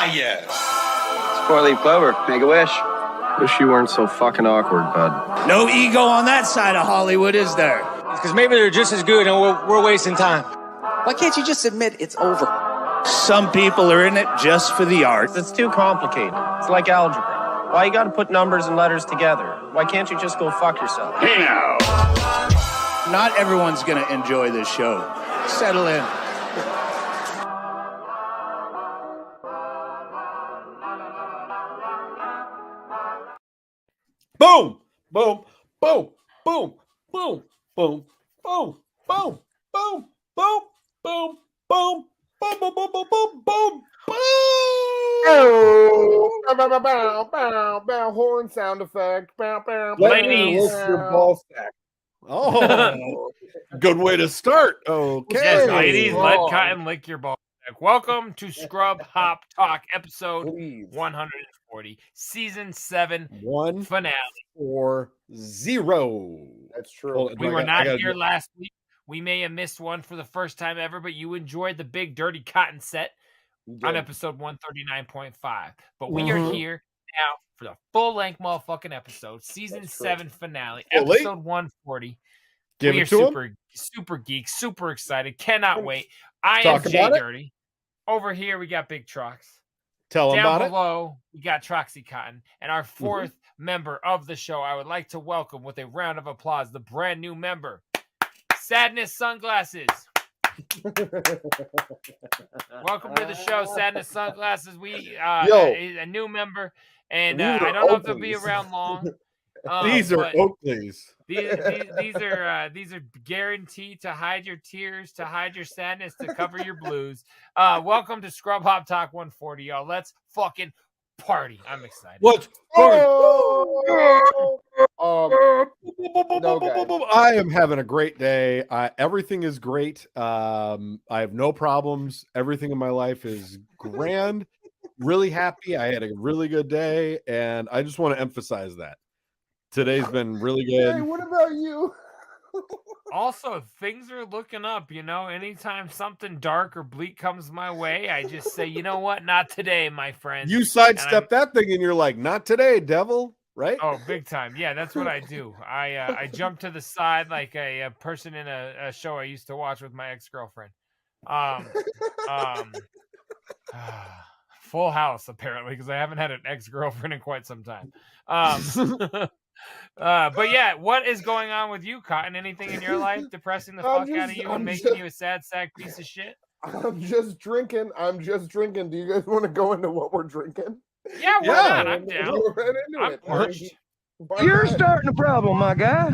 Ah, yes. It's four-leaf clover. Make a wish. Wish you weren't so fucking awkward, bud. No ego on that side of Hollywood, is there? Because maybe they're just as good and we're wasting time. Why can't you just admit it's over? Some people are in it just for the art. It's too complicated. It's like algebra. Why you gotta put numbers and letters together? Why can't you just go fuck yourself? Hey now. Not everyone's going to enjoy this show. Settle in. Boom, boom, boom, boom, boom, boom, boom, boom, boom, boom, boom, boom, boom, boom, boom, boom, boom, boom, boom. Oh, bow, bow, bow, bow, bow, horn sound effect. Bow, bow, bow, Ladies. lick your ball sack. Oh, good way to start. Okay. Yes, ladies, let Wrong. Cotton lick your ball. Welcome to Scrub Hop Talk, episode Please. 140, season 7 1, finale. 4, 0. That's true. Hold on, We I were got- not I gotta here do- last week. We may have missed one for the first time ever, but you enjoyed the big dirty Cotton set on episode 139.5. But we are here now for the full-length motherfucking episode, season 7 finale, Fully? episode 140. Give We it are to him. super geeks, super excited, cannot wait. I Talk am about it. JDirty. Over here, we got Big Trox. Tell them Down about it. below, we got Troxy Cotton. And our fourth member of the show, I would like to welcome with a round of applause the brand new member, Sadness Sunglasses. Welcome to the show, Sadness Sunglasses. We a new member, and I don't know if they'll be around long. These are but Oakleys. these are guaranteed to hide your tears, to hide your sadness, to cover your blues. Welcome to Scrub Hop Talk 140, y'all. Let's fucking party. I'm excited. What? No, guys. I am having a great day. Everything is great. I have no problems. Everything in my life is grand. Really happy. I had a really good day, and I just want to emphasize that. Today's been really Hey, good. what about you? Also, things are looking up, you know. Anytime something dark or bleak comes my way, I just say, you know what? Not today, my friend. You sidestep that thing, and you're like, "Not today, devil!" Right? Oh, big time. Yeah, that's what I do. I jump to the side like a person in a show I used to watch with my ex-girlfriend. Full House, apparently, because I haven't had an ex-girlfriend in quite some time. But yeah, what is going on with you, Cotton? Anything in your life depressing the fuck out of you and making you a sad sack piece of shit? I'm just drinking. Do you guys want to go into what we're drinking? Yeah, why not? I'm down. We're right into I'm it. parched. You're starting a problem, my guy.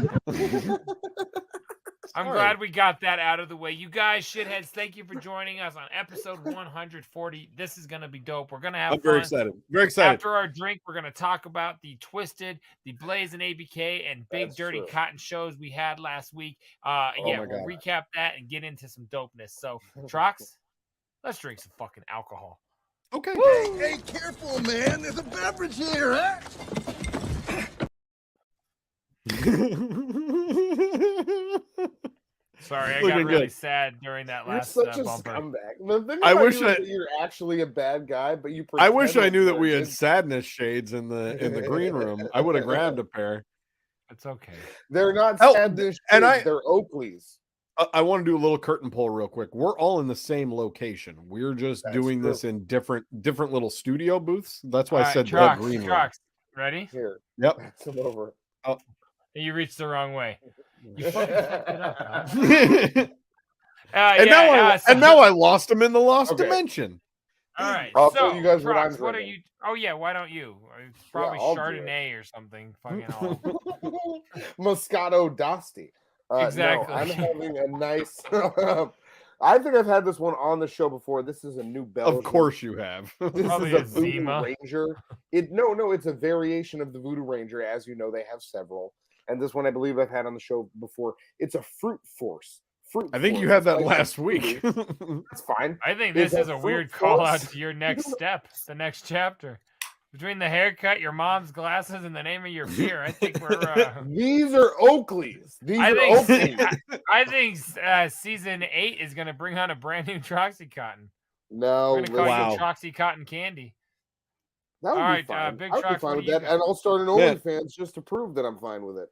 I'm glad we got that out of the way. You guys, shitheads, thank you for joining us on episode 140. This is going to be dope. We're going to have I'm fun. very excited. Very excited. After our drink, we're going to talk about the Twisted, the Blaze and ABK, and Big That's Dirty true. Cotton shows we had last week. my We'll God. recap that and get into some dopeness. So, Trox, let's drink some fucking alcohol. Okay. Hey, careful, man. There's a beverage here, huh? Sorry, I Looking got really good. sad during that You're last such a bumper. scumbag. The thing I about wish you is I- that you're actually a bad guy, but you. I wish I pretend knew like that we you're a had good- sadness shades in the green room. I would have grabbed a pair. It's okay. They're not Oh, sadness, and shades, I- they're Oakleys. I want to do a little curtain pull real quick. We're all in the same location. We're just That's doing true. this in different little studio booths. That's why All I right, said the Trox, green room. Trox, ready? Here, Yep. pass them over. You reached the wrong way. You fucking fucked it up. Huh? and Yeah, now I lost him in the lost Okay. dimension. All right. I'll so, tell you guys what Trox, I'm what are drinking. you? Oh yeah, why don't you? It's probably I'll do Chardonnay or something. Fucking all. Moscato d'Asti. Exactly. No, I'm having a nice. I think I've had this one on the show before. This is a new Belgian. Of course you have. This Probably is a a Voodoo Zima. Ranger. No, it's a variation of the Voodoo Ranger. As you know, they have several. And this one I believe I've had on the show before. It's a Fruit Force. I think you Force. had that It's like last a week. Voodoo. That's fine. I think Is this is that a Fruit weird call out Force? to your next step, the next chapter. Between the haircut, your mom's glasses, and the name of your beer, I think we're. These are Oakleys. These I are think Oakleys. I think season 8 is going to bring on a brand new Troxy Cotton. No, We're gonna call wow. you Troxy Cotton Candy. that would All be right, fine. Big I would be Trox, fine what with do you that, got? and I'll start an Yeah. OnlyFans just to prove that I'm fine with it.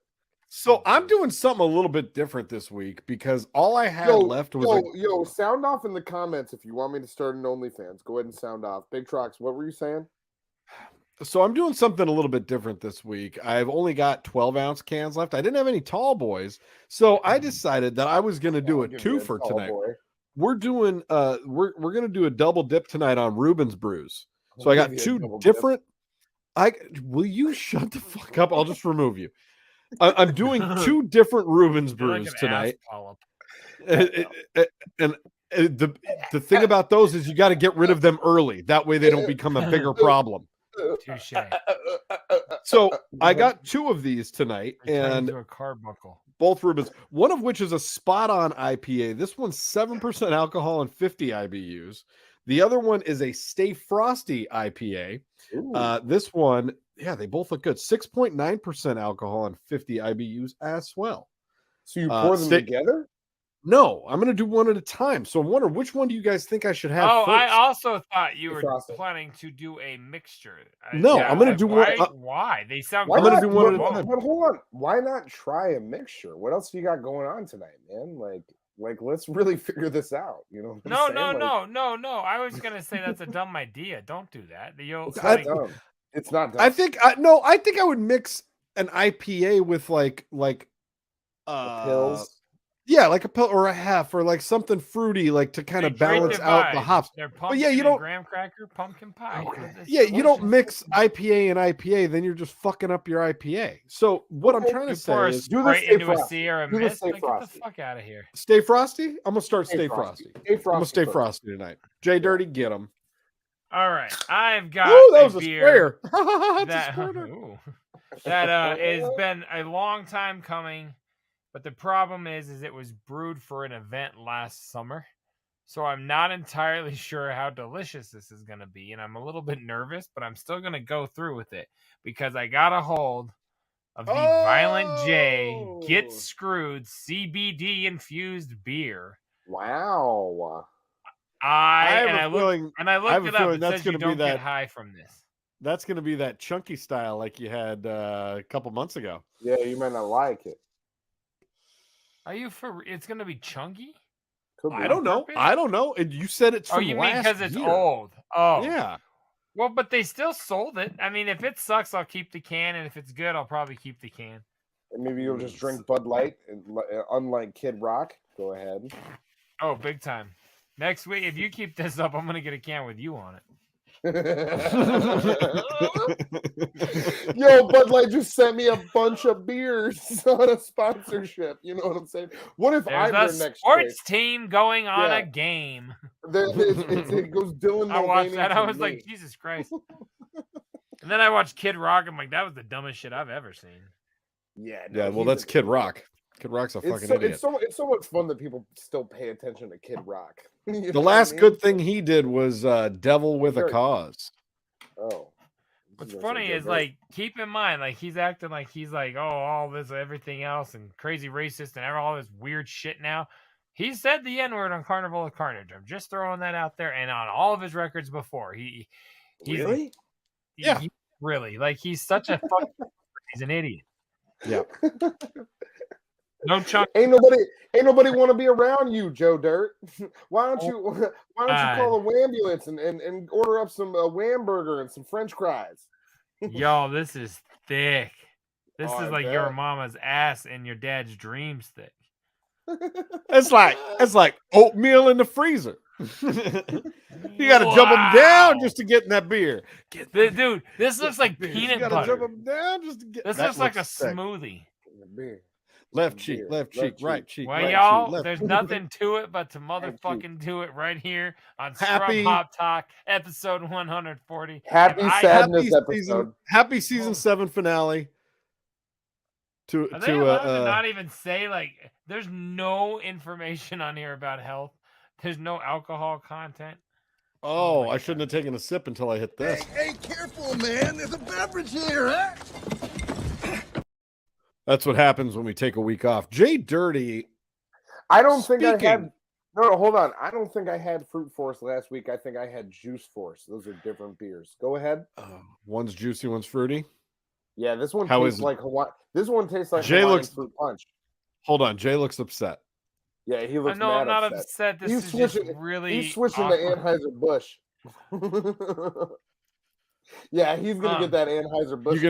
So I'm doing something a little bit different this week because all I had left was sound off in the comments if you want me to start an OnlyFans. Go ahead and sound off. Big Trox, what were you saying? So I'm doing something a little bit different this week. I've only got 12-ounce cans left. I didn't have any tall boys, so I decided that I was going to do a two for tonight. We're doing we're going to do a double dip tonight on Reuben's Brews. So I got two different. Will you shut the fuck up? I'll just remove you. I'm doing two different Reuben's Brews tonight. And the thing about those is you got to get rid of them early. That way they don't become a bigger problem. Touche. So I got two of these tonight, and a carbuncle. both Reuben's, one of which is a spot-on IPA. This one's 7% alcohol and 50 IBUs. The other one is a Stay Frosty IPA. This one, yeah, they both look good. 6.9% alcohol and 50 IBUs as well. So you pour them together? No, I'm going to do one at a time. So I'm wondering, which one do you guys think I should have first? I also thought you were planning to do a mixture. No, I'm going to do one. Why? They sound I'm going to do one at a time. But hold on. Why not try a mixture? What else do you got going on tonight, man? Like let's really figure this out. You know what I'm saying? No. I was going to say that's a dumb idea. Don't do that. It's not dumb. It's not dumb. I think I would mix an IPA with like pills. Yeah, like a pill or a half or like something fruity, like to kind of balance out the hops. But yeah, you don't graham cracker, pumpkin pie. Okay. Yeah, you don't mix IPA and IPA, then you're just fucking up your IPA. So what I'm trying to say is do this into a Sierra Mist. Like, get the fuck out of here. Stay Frosty? I'm gonna start Stay Frosty. I'm gonna Stay Frosty tonight. JDirty, get them. All right, I've got that was a beer sprayer. that has been a long time coming. But the problem is it was brewed for an event last summer. So I'm not entirely sure how delicious this is going to be. And I'm a little bit nervous, but I'm still going to go through with it. Because I got a hold of the Violent J Get Screwed CBD infused beer. Wow. I looked it up. It says you don't get high from this. That's going to be that chunky style like you had a couple months ago. Yeah, you might not like it. Are you it's going to be chunky? I don't know. And you said it's from you mean because it's year. old? Oh, yeah. Well, but they still sold it. I mean, if it sucks, I'll keep the can, and if it's good, I'll probably keep the can. And maybe you'll just drink Bud Light, unlike Kid Rock. Go ahead. Oh, big time. Next week, if you keep this up, I'm going to get a can with you on it. Yo, Bud Light just sent me a bunch of beers on a sponsorship. You know what I'm saying? What if I'm their next sports team going on a game? It goes Dylan. I watched that. I was like, Jesus Christ. And then I watched Kid Rock. I'm like, that was the dumbest shit I've ever seen. Yeah. Well, that's Kid Rock. Kid Rock's a fucking idiot. It's so much fun that people still pay attention to Kid Rock. The last good thing he did was Devil with a Cause. Oh. What's funny is, like, keep in mind, like, he's acting like he's like, oh, all this, everything else, and crazy racist and all this weird shit now. He said the N-word on Carnival of Carnage. I'm just throwing that out there. And on all of his records before. He's really? Really. Like, he's such a fucking he's an idiot. Yeah. No chunk. Ain't nobody want to be around you, Joe Dirt. Why don't you call a wambulance and order up some wham burger and some French fries? Yo, this is thick. This is like bet. your mama's ass and your dad's dreams thick. It's like oatmeal in the freezer. You got to jump them down just to get in that beer. Dude, this looks like peanut butter. Jump them down just to get. This looks like a smoothie. Left cheek, right cheek. Well, y'all, there's nothing to it but to motherfucking do it right here on Scrub Hop Talk, episode 140. Happy sadness episode. Happy season 7 finale. Are they allowed to not even say, like, there's no information on here about health. There's no alcohol content. Oh, I shouldn't have taken a sip until I hit this. Hey, careful, man. There's a beverage here, huh? That's what happens when we take a week off. JDirty. I don't think I had. No, hold on. I don't think I had Fruit Force last week. I think I had Juice Force. Those are different beers. Go ahead. One's juicy, one's fruity. Yeah, this one How tastes is it? like Hawaii. This one tastes like Jay Hawaiian looks- fruit punch. Hold on, Jay looks upset. Yeah, he looks No, mad I'm not upset. upset. This He's is switching. just really He's switching awkward. to Anheuser-Busch. Yeah, he's gonna get that Anheuser-Busch. You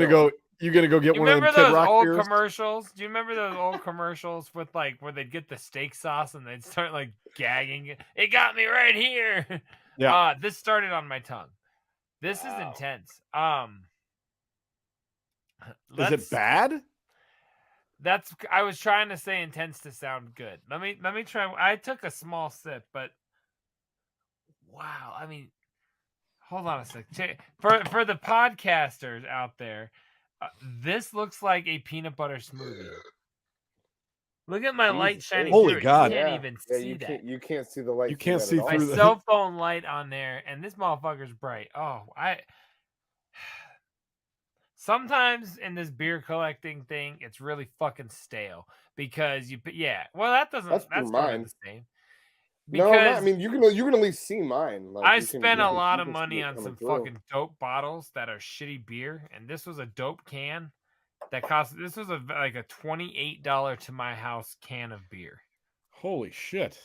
gonna go get You one of remember them Kid those Rock old beers? commercials? Do you remember those old commercials with like where they'd get the steak sauce and they'd start like gagging? It got me right here. Yeah. This started on my tongue. This is intense. Is it bad? I was trying to say intense to sound good. Let me try. I took a small sip, but wow. I mean, hold on a sec. For the podcasters out there, this looks like a peanut butter smoothie. Look at my light shining Holy through it. God. You can't even see you that. You can't see the light. You can't see My through the cell phone light on there, and this motherfucker's bright. Sometimes in this beer collecting thing, it's really fucking stale because that doesn't. That's not mine. the same. No, I mean you can at least see mine. Like, I you can- spent you a can- lot you of can see money it on coming some through. fucking dope bottles that are shitty beer, and this was a dope can that cost. This was like a $28 to my house can of beer. Holy shit!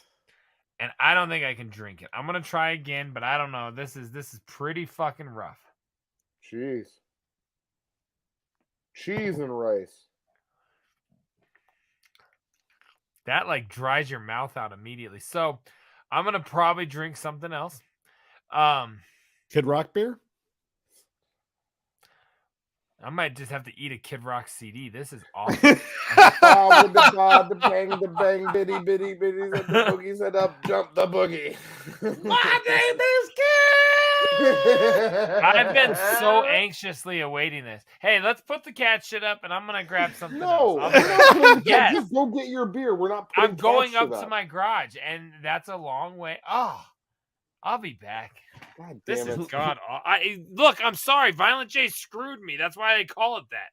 And I don't think I can drink it. I'm gonna try again, but I don't know. This is pretty fucking rough. Cheese and rice. That like dries your mouth out immediately. So I'm gonna probably drink something else. Kid Rock beer? I might just have to eat a Kid Rock CD. This is awesome. With the bang, bitty, bitty, bitty, said the boogie said up, jump the boogie. My name is Kid. I've been so anxiously awaiting this. Hey, let's put the cat shit up, and I'm gonna grab something else. Yes. Just go get your beer. We're not. I'm going up to my garage, and that's a long way. Oh, I'll be back. God This damn is it. God. Look. I'm sorry. Violent J screwed me. That's why they call it that.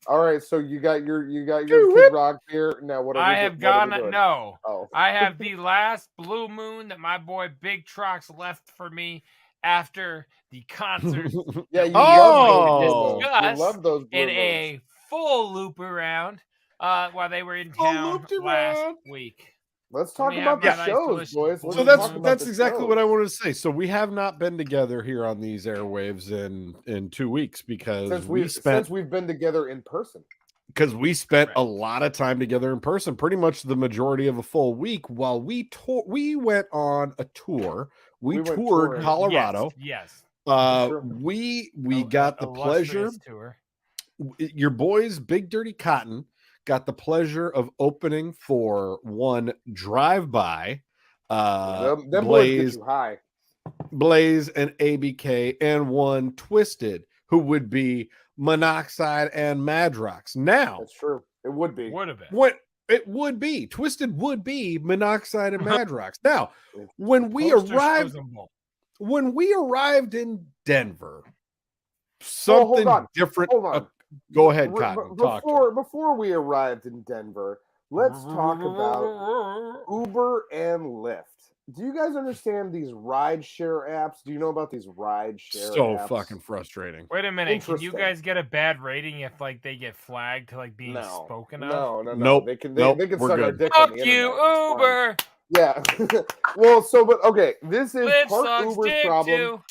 All right, so you got your Kid Rock beer. Now what? I have gone. No, Oh. I have the last Blue Moon that my boy Big Trox left for me after the concert. Yeah, you love those Blue in Moons. a full loop around while they were in town last week. Let's talk Let me about have the my nice shows, delicious boys. Blue So Let's talk about that's the exactly shows. what I wanted to say. So we have not been together here on these airwaves in 2 weeks because since we've been together in person. Because we spent a lot of time together in person, pretty much the majority of a full week while we went on a tour. We went toured touring. Colorado. Yes. We got the pleasure. Tour. Your boys, Big Dirty Cotton, got the pleasure of opening for one drive-by. Them boys get Blaze, you high. Blaze and ABK, and one Twisted, who would be Monoxide and Madrox. Now, That's true. It would be. Would have been. what it would be, Twisted would be Monoxide and Madrox. Now, when we Poster arrived, shows 'em both. in Denver, something different. Hold on. Go ahead, Cotton. Talk. Before we arrived in Denver, let's talk about Uber and Lyft. Do you guys understand these ride share apps? Do you know about these ride share So apps? fucking frustrating. Wait a minute. Can you Interesting. guys get a bad rating if like they get flagged to like being No. spoken of? No. Nope. They can Nope. they can We're suck our good. dick on Fuck the you, internet. It's fine. Uber. Yeah. Well, but okay, this is Lyft part sucks Uber's dick problem. too.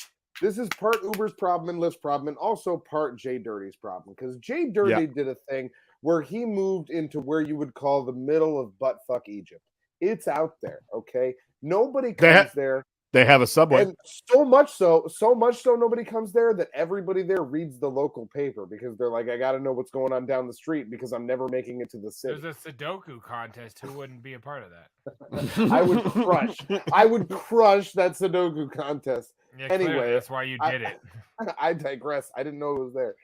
This is part Uber's problem and Lyft's problem, and also part JDirty's problem. Because JDirty did a thing where he moved into where you would call the middle of buttfuck Egypt. It's out there, okay? Nobody comes there. They have a subway. And so much so nobody comes there that everybody there reads the local paper because they're like, I got to know what's going on down the street because I'm never making it to the city. There's a Sudoku contest. Who wouldn't be a part of that? I would crush that Sudoku contest. Yeah, Anyway, clearly, that's why you did it. I digress. I didn't know it was there.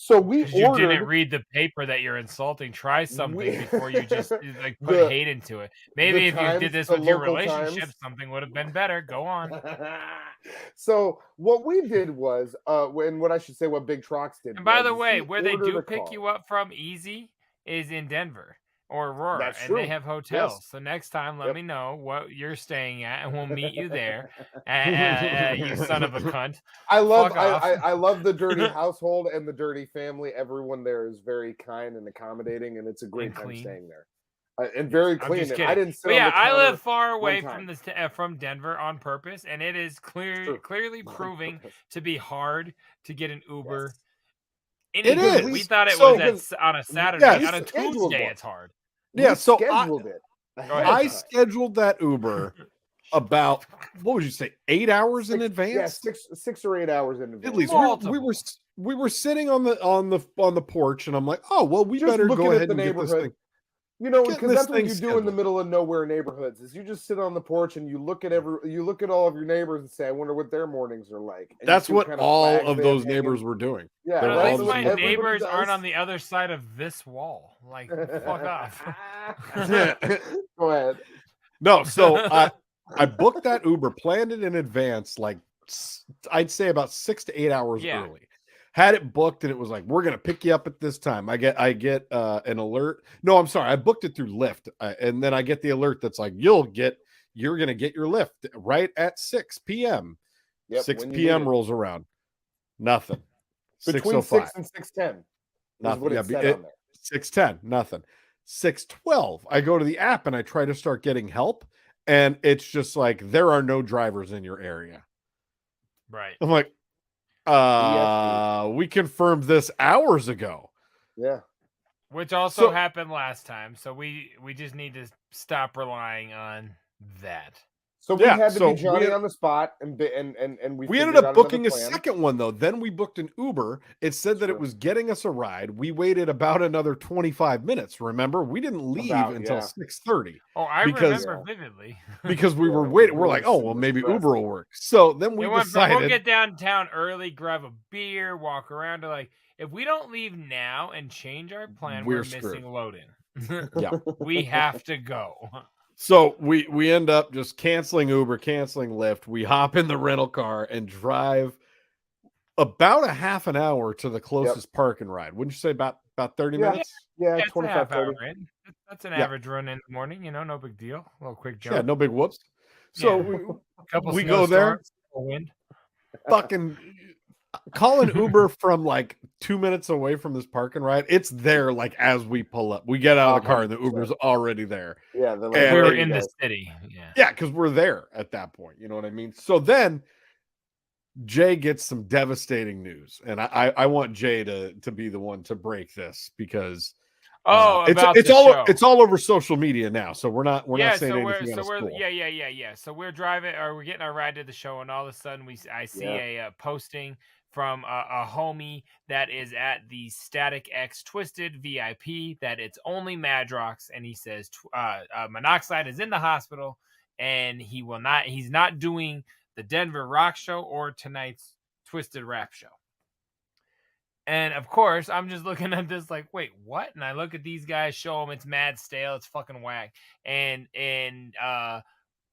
So we You ordered. didn't read the paper that you're insulting. Try something before you just like put hate into it. Maybe if you did this with your relationship, something would have been better. Go on. So what we did was, what I should say, what Big Trox did. And by the way, where they do pick you up from easy is in Denver or Aurora, and they have hotels. Yes. So next time, let me know what you're staying at, and we'll meet you there. You son of a cunt! I love the Dirty household and the Dirty family. Everyone there is very kind and accommodating, and it's a great time staying there. And very clean. And I didn't. I live far away from Denver on purpose, and it is clearly proving to be hard to get an Uber. Yes. It is. We thought it was on a Saturday. Yes. On a Tuesday, it's hard. Yeah, so I scheduled that Uber about, what would you say, 8 hours in advance? Yeah, 6 or 8 hours in advance. At least we were sitting on the porch, and I'm like, oh well, we better go ahead and get this thing. You know, because that's what you do in the middle of nowhere neighborhoods. Is you just sit on the porch and you look at all of your neighbors and say, I wonder what their mornors are like. And that's what all of those neighbors were doing. Yeah, at least my neighbors aren't on the other side of this wall. Like, fuck off. Go ahead. No, so I booked that Uber, planned it in advance, like I'd say about 6 to 8 hours early. Had it booked, and it was like, we're gonna pick you up at this time. I get an alert. No, I'm sorry, I booked it through Lyft, and then I get the alert that's like, you're gonna get your Lyft right at 6 p.m. Yep, 6 p.m. rolls around, nothing. Between 6 and 6:10. Nothing. What it said on there. 6:10, nothing. 6:12, I go to the app and I try to start getting help, and it's just like, there are no drivers in your area. Right. I'm like, we confirmed this hours ago. Yeah. Which also happened last time. So we just need to stop relying on that. So we had to be Johnny on the spot, and we ended up booking a second one though. Then we booked an Uber. It said that it was getting us a ride. We waited about another 25 minutes. Remember, we didn't leave until 6:30. Oh, I remember vividly because we were waiting. We're like, oh well, maybe Uber will work. So then we decided we'll get downtown early, grab a beer, walk around. To like, if we don't leave now and change our plan, we're missing load-in. Yeah, we have to go. So we end up just canceling Uber, canceling Lyft. We hop in the rental car and drive about a half an hour to the closest park and ride. Wouldn't you say about 30 minutes? Yeah, 25, 30. That's an average run in the morning. You know, no big deal. A little quick jump. Yeah, no big whoops. So we go there. Wind. Fucking call an Uber from like 2 minutes away from this park and ride. It's there like as we pull up. We get out of the car and the Uber's already there. Yeah, we were in the city. Yeah, because we're there at that point. You know what I mean? So then Jay gets some devastating news, and I want Jay to be the one to break this because it's all over social media now. So we're not saying anything. So we're driving, or we're getting our ride to the show, and all of a sudden I see a posting from a homie that is at the Static X Twisted VIP that it's only Madrox, and he says Monoxide is in the hospital, and he's not doing the Denver Rock Show or tonight's Twisted Rap Show. And of course, I'm just looking at this like, wait, what? And I look at these guys, show them it's mad stale, it's fucking whack. And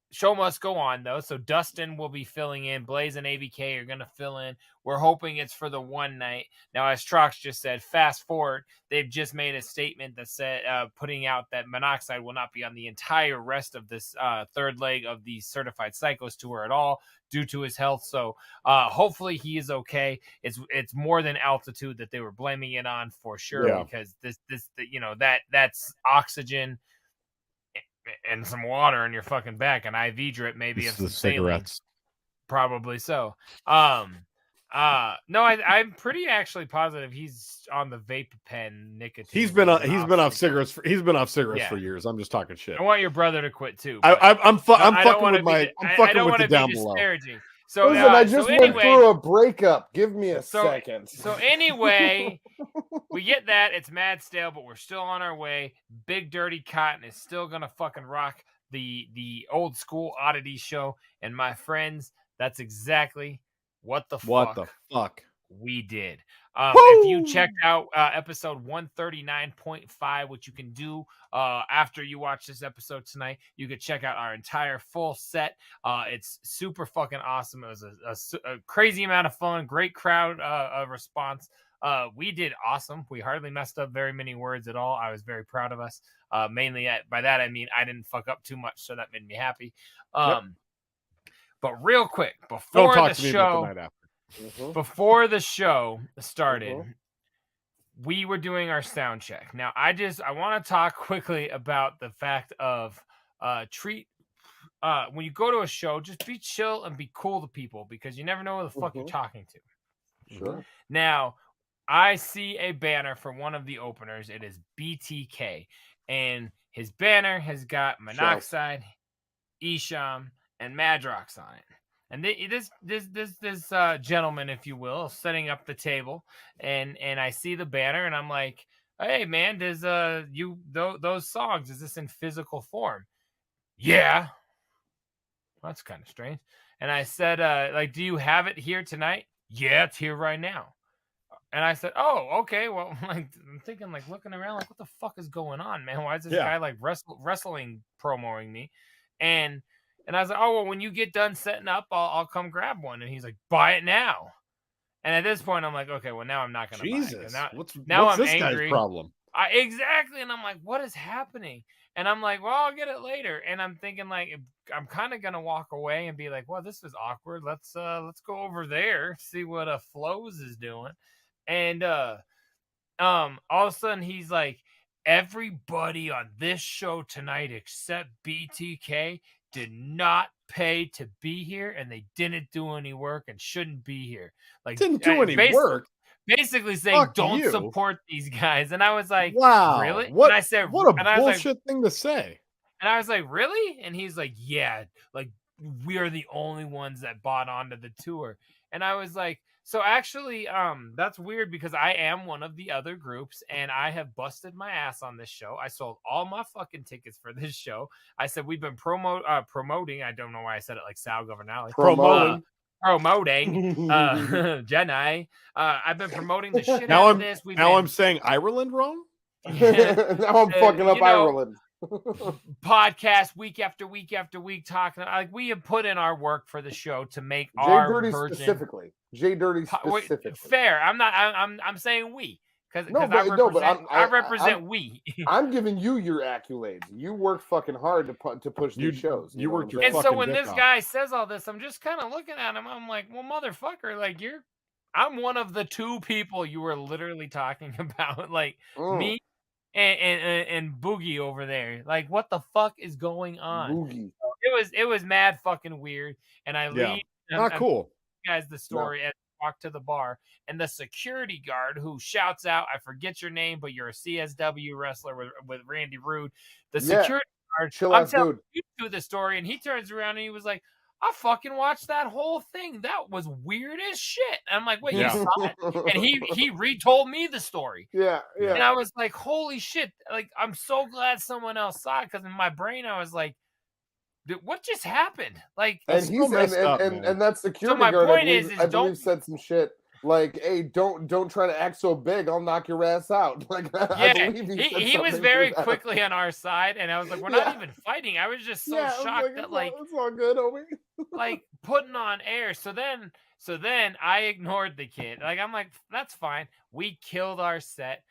show must go on though. So Dustin will be filling in. Blaze and ABK are gonna fill in. We're hoping it's for the one night. Now, as Trox just said, fast forward, they've just made a statement that said putting out that Monoxide will not be on the entire rest of this third leg of the Certified Psychos tour at all due to his health. So hopefully he is okay. It's more than altitude that they were blaming it on for sure, because that's oxygen and some water in your fucking back, an IV drip, maybe of some cigarettes. Probably so. No, I'm pretty actually positive he's on the vape pen nicotine. He's been off cigarettes for years. I'm just talking shit. I want your brother to quit too. I'm fucking with the down below. So listen, I just went through a breakup. Give me a second. So anyway, we get that. It's mad stale, but we're still on our way. Big Dirty Cotton is still gonna fucking rock the old school oddity show. And my friends, that's exactly what the fuck we did. If you checked out episode 139.5, which you can do after you watch this episode tonight, you could check out our entire full set. It's super fucking awesome. It was a crazy amount of fun, great crowd response. We did awesome. We hardly messed up very many words at all. I was very proud of us. Mainly by that, I mean I didn't fuck up too much, so that made me happy. But real quick, before the show, before the show started, we were doing our sound check. Now, I want to talk quickly about the fact of when you go to a show, just be chill and be cool to people because you never know who the fuck you're talking to. Sure. Now, I see a banner for one of the openers. It is BTK, and his banner has got Monoxide, Isham, and Madrox on it. And this gentleman, if you will, setting up the table, and I see the banner, and I'm like, "Hey, man, does those songs? Is this in physical form?" Yeah, well, that's kind of strange. And I said, "Like, do you have it here tonight?" Yeah, it's here right now. And I said, "Oh, okay. Well, like, I'm thinking, like, looking around, like, what the fuck is going on, man? Why is this guy like wrestling promoting me?" And I was like, "Oh, well, when you get done setting up, I'll come grab one." And he's like, "Buy it now." And at this point, I'm like, "Okay, well, now I'm not going to buy it." Jesus, What's I'm this angry. Guy's problem? Exactly. And I'm like, "What is happening?" And I'm like, "Well, I'll get it later." And I'm thinking, like, I'm kind of going to walk away and be like, "Well, this is awkward. Let's go over there, see what Flows is doing." And all of a sudden, he's like, "Everybody on this show tonight except BTK did not pay to be here, and they didn't do any work and shouldn't be here." Like, didn't do any work. Basically saying, Fuck don't you. support these guys. And I was like, "Wow, really?" What? And I said, "What a and I was bullshit like, thing to say." And I was like, "Really?" And he's like, "Yeah, like we are the only ones that bought onto the tour." And I was like, so actually, that's weird because I am one of the other groups and I have busted my ass on this show. I sold all my fucking tickets for this show. I said we've been promoting. I don't know why I said it like Sal Governale. Promoting. Jenny. I've been promoting the shit out of this. I'm saying Ireland wrong? Now I'm fucking up Ireland. Podcast week after week after week talking like we have put in our work for the show to make our JDirty version specifically. JDirty specifically. Fair. I'm saying we because I represent we. I'm giving you your accolades. You worked fucking hard to push these shows. You worked your and fucking so when dick this off. guy says all this, I'm just kind of looking at him. I'm like, well, motherfucker, like I'm one of the two people you were literally talking about, like me. And Boogie over there, like, what the fuck is going on? Boogie. It was mad fucking weird, and I leave. Not cool. Guys, the story as I walk to the bar, and the security guard who shouts out, "I forget your name, but you're a CSW wrestler with Randy Rude." The security guard, I'm telling you to the story, and he turns around and he was like, "I fucking watched that whole thing. That was weird as shit." And I'm like, "Wait, you saw it?" And he retold me the story. Yeah. And I was like, "Holy shit!" Like, I'm so glad someone else saw it because in my brain I was like, "What just happened?" Like, and that security guard, I believe said some shit like, "Hey, don't try to act so big. I'll knock your ass out." Like, yeah, he was very quickly on our side, and I was like, "We're not even fighting." I was just so shocked that it's all good, homie. like putting on air. So then I ignored the kid. Like, I'm like, that's fine. We killed our set.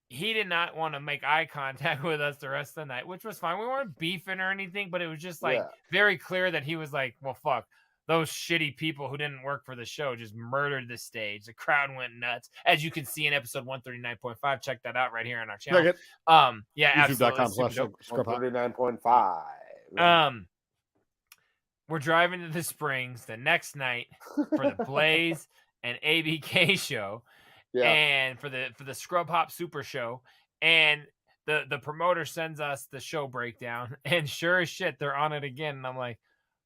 He did not want to make eye contact with us the rest of the night, which was fine. We weren't beefing or anything, but it was just like very clear that he was like, well, fuck. Those shitty people who didn't work for the show just murdered the stage. The crowd went nuts. As you can see in episode 139.5. Check that out right here on our channel. Check it. Yeah, YouTube.com/139.5. We're driving to the Springs the next night for the Blaze and ABK show. Yeah. And for the Scrub Hop Super Show. And the promoter sends us the show breakdown. And sure as shit, they're on it again. And I'm like,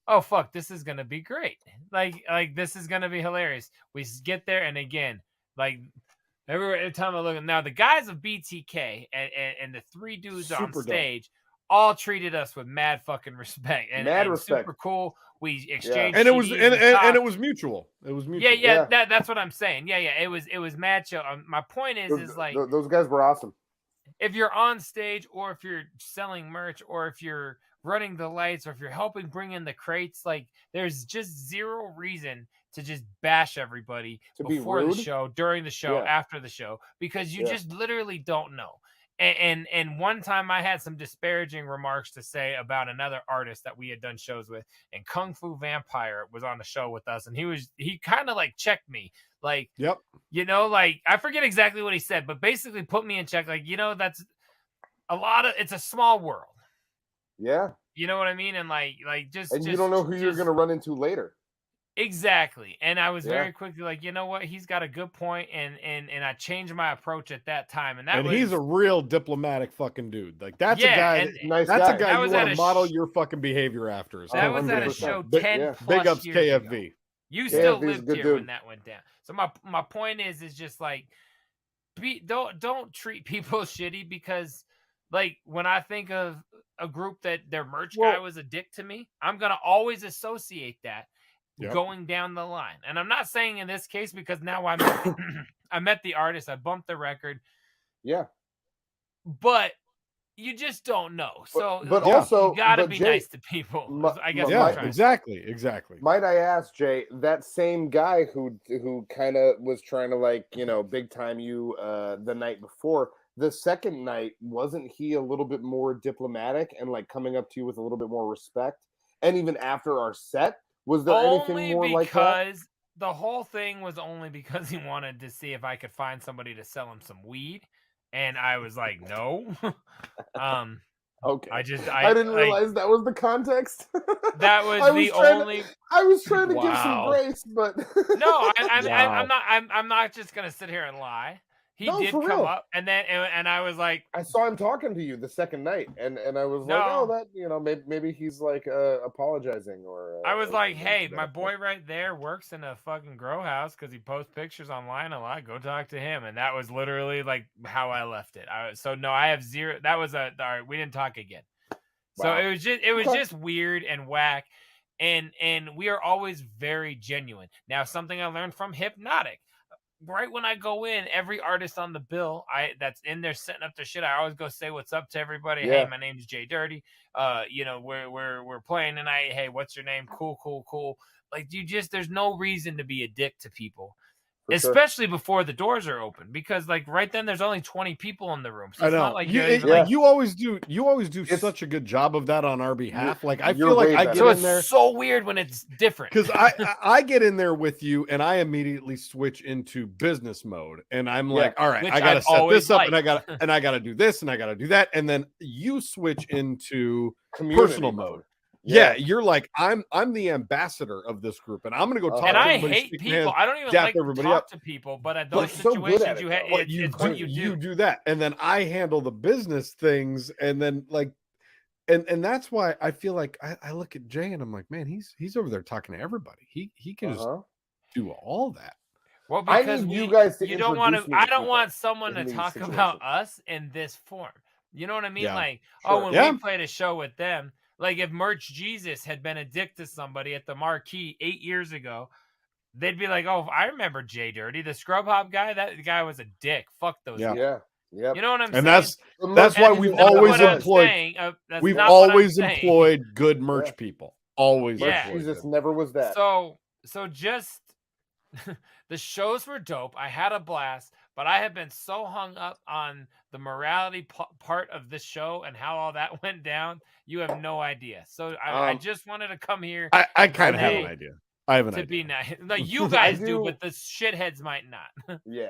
oh, fuck, this is going to be great. Like this is going to be hilarious. We get there, and again, like, every time I look, now the guys of BTK and the three dudes on stage all treated us with mad fucking respect and respect. super cool. We exchanged and it was CDs and it was mutual. It was mutual. Yeah. That's what I'm saying. Yeah. It was mad chill. My point is like those guys were awesome. If you're on stage, or if you're selling merch, or if you're running the lights, or if you're helping bring in the crates, like there's just zero reason to just bash everybody before the show, during the show, after the show, because you just literally don't know. And one time I had some disparaging remarks to say about another artist that we had done shows with, and Kung Fu Vampire was on the show with us, and he kind of like checked me, like, you know, like I forget exactly what he said, but basically put me in check, like, you know, that's it's a small world. Yeah. You know what I mean? And like you don't know who you're gonna run into later. Exactly. And I was very quickly like, you know what? He's got a good point, and I changed my approach at that time. And he's a real diplomatic fucking dude. Like that's a guy. That's a guy you want to model your fucking behavior after. That was at a show 10 plus big ups years KFV. Ago. You still lived here when that went down. So my point is just like, don't treat people shitty, because like when I think of a group that their merch guy was a dick to me, I'm gonna always associate that going down the line. And I'm not saying in this case, because now I met the artist, I bumped the record. Yeah. But you just don't know. So but also you gotta be nice to people. I guess exactly. Might I ask, Jay, that same guy who kind of was trying to, like, you know, big time you the night before, the second night, wasn't he a little bit more diplomatic and like coming up to you with a little bit more respect? And even after our set, was there anything more like that? Because the whole thing was only because he wanted to see if I could find somebody to sell him some weed, and I was like, no. Okay. I didn't realize that was the context. That was I was trying to give some grace, but no, I'm not just gonna sit here and lie. He did come up, and I was like, I saw him talking to you the second night, and I was like, oh, that, you know, maybe he's like apologizing, or I was like, hey, my boy right there works in a fucking grow house because he posts pictures online a lot. Go talk to him, and that was literally like how I left it. I have zero. That was all right. We didn't talk again. Wow. So it was just weird and whack, and we are always very genuine. Now, something I learned from Hypnotic. Right when I go in, every artist on the bill that's in there setting up their shit, I always go say what's up to everybody. Yeah. Hey, my name is JDirty. You know, we're playing tonight. Hey, what's your name? Cool. Like, there's no reason to be a dick to people. Especially before the doors are open, because like right then there's only 20 people in the room. So it's not like you always do such a good job of that on our behalf. Like I feel like I get in there. It's so weird when it's different, because I get in there with you and I immediately switch into business mode, and I'm like, all right, I gotta set this up, and I gotta do this, and I gotta do that, and then you switch into personal mode. Yeah, you're like, I'm the ambassador of this group, and I'm gonna go talk to everybody. And I hate people. I don't even like to talk to people, but at those situations it's what you do. You do that, and then I handle the business things, and then like, and that's why I feel like I look at Jay and I'm like, man, he's over there talking to everybody. He can just do all that. Well, because you guys, you don't want to. I don't want someone to talk about us in this form. You know what I mean? Like, when we played a show with them. Like if Merch Jesus had been a dick to somebody at the Marquee 8 years ago, they'd be like, "Oh, I remember JDirty, the Scrub Hop guy. That guy was a dick. Fuck those." Yeah. You know what I'm saying? And that's why we've always employed. We've always employed good merch people. Always. Merch Jesus never was that. So just the shows were dope. I had a blast. But I have been so hung up on the morality part of this show and how all that went down. You have no idea. So I just wanted to come here. I kind of have an idea. I have an idea. To be nice. Like you guys do, but the shitheads might not. Yeah.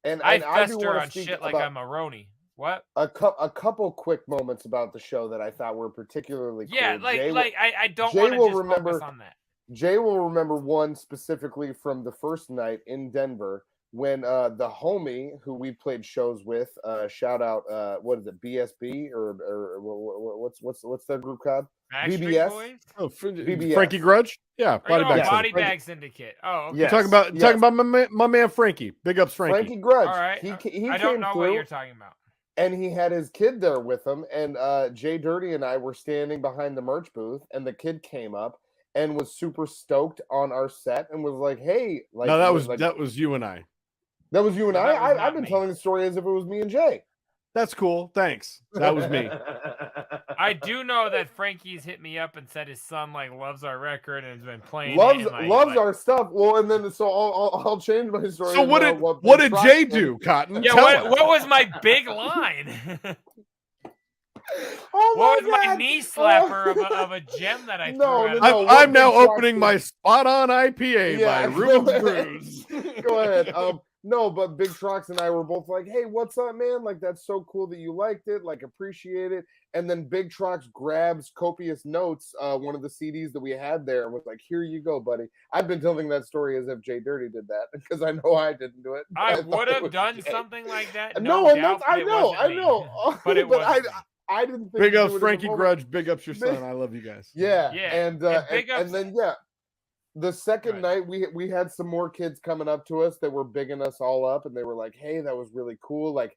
And I fester on shit like I'm a Roni. What? A couple quick moments about the show that I thought were particularly cool. Yeah, I don't want to just focus on that. Jay will remember one specifically from the first night in Denver, when the homie who we played shows with, shout out, what is it, BSB or what's their group called? BBS. BBS. Frankie Grudge. Yeah, Body Bag Syndicate. Oh, okay. Yes. Talking about my man Frankie. Big ups, Frankie. Frankie Grudge. All right. He I don't know what you're talking about. And he had his kid there with him, and JDirty and I were standing behind the merch booth, and the kid came up and was super stoked on our set and was like, "Hey, like." No, that like, was you and I. That was you and No, that was I've been not me. telling the story as if it was me and Jay. That's cool. Thanks. That was me. I do know that Frankie's hit me up and said his son like loves our record and has been playing. Loves it and, loves our stuff. Well, and then so I'll change my story. So what did Trox Jay did. do, Cotton? Yeah, Tell us. what was my big line? Oh What my was my God. knee slapper of a gem that I threw No, at him? no. I'm now Trox opening did- my spot on IPA by Ruben's Brews. Go ahead. No, but Big Trox and I were both like, "Hey, what's up, man? Like, that's so cool that you liked it. Like, appreciate it." And then Big Trox grabs copious notes, one of the CDs that we had there, and was like, "Here you go, buddy." I've been telling that story as if JDirty did that because I know I didn't do it. I thought would it have was done Jay. something like that. No, and doubt, that's but it wasn't me. But it but wasn't me. I didn't think Big to do ups, it in the Frankie moment. Grudge. Big ups your Big- son. I love you guys. Yeah, Yeah, and big ups- and then the second Right. night we had some more kids coming up to us that were bigging us all up, and they were like, "Hey, that was really cool." Like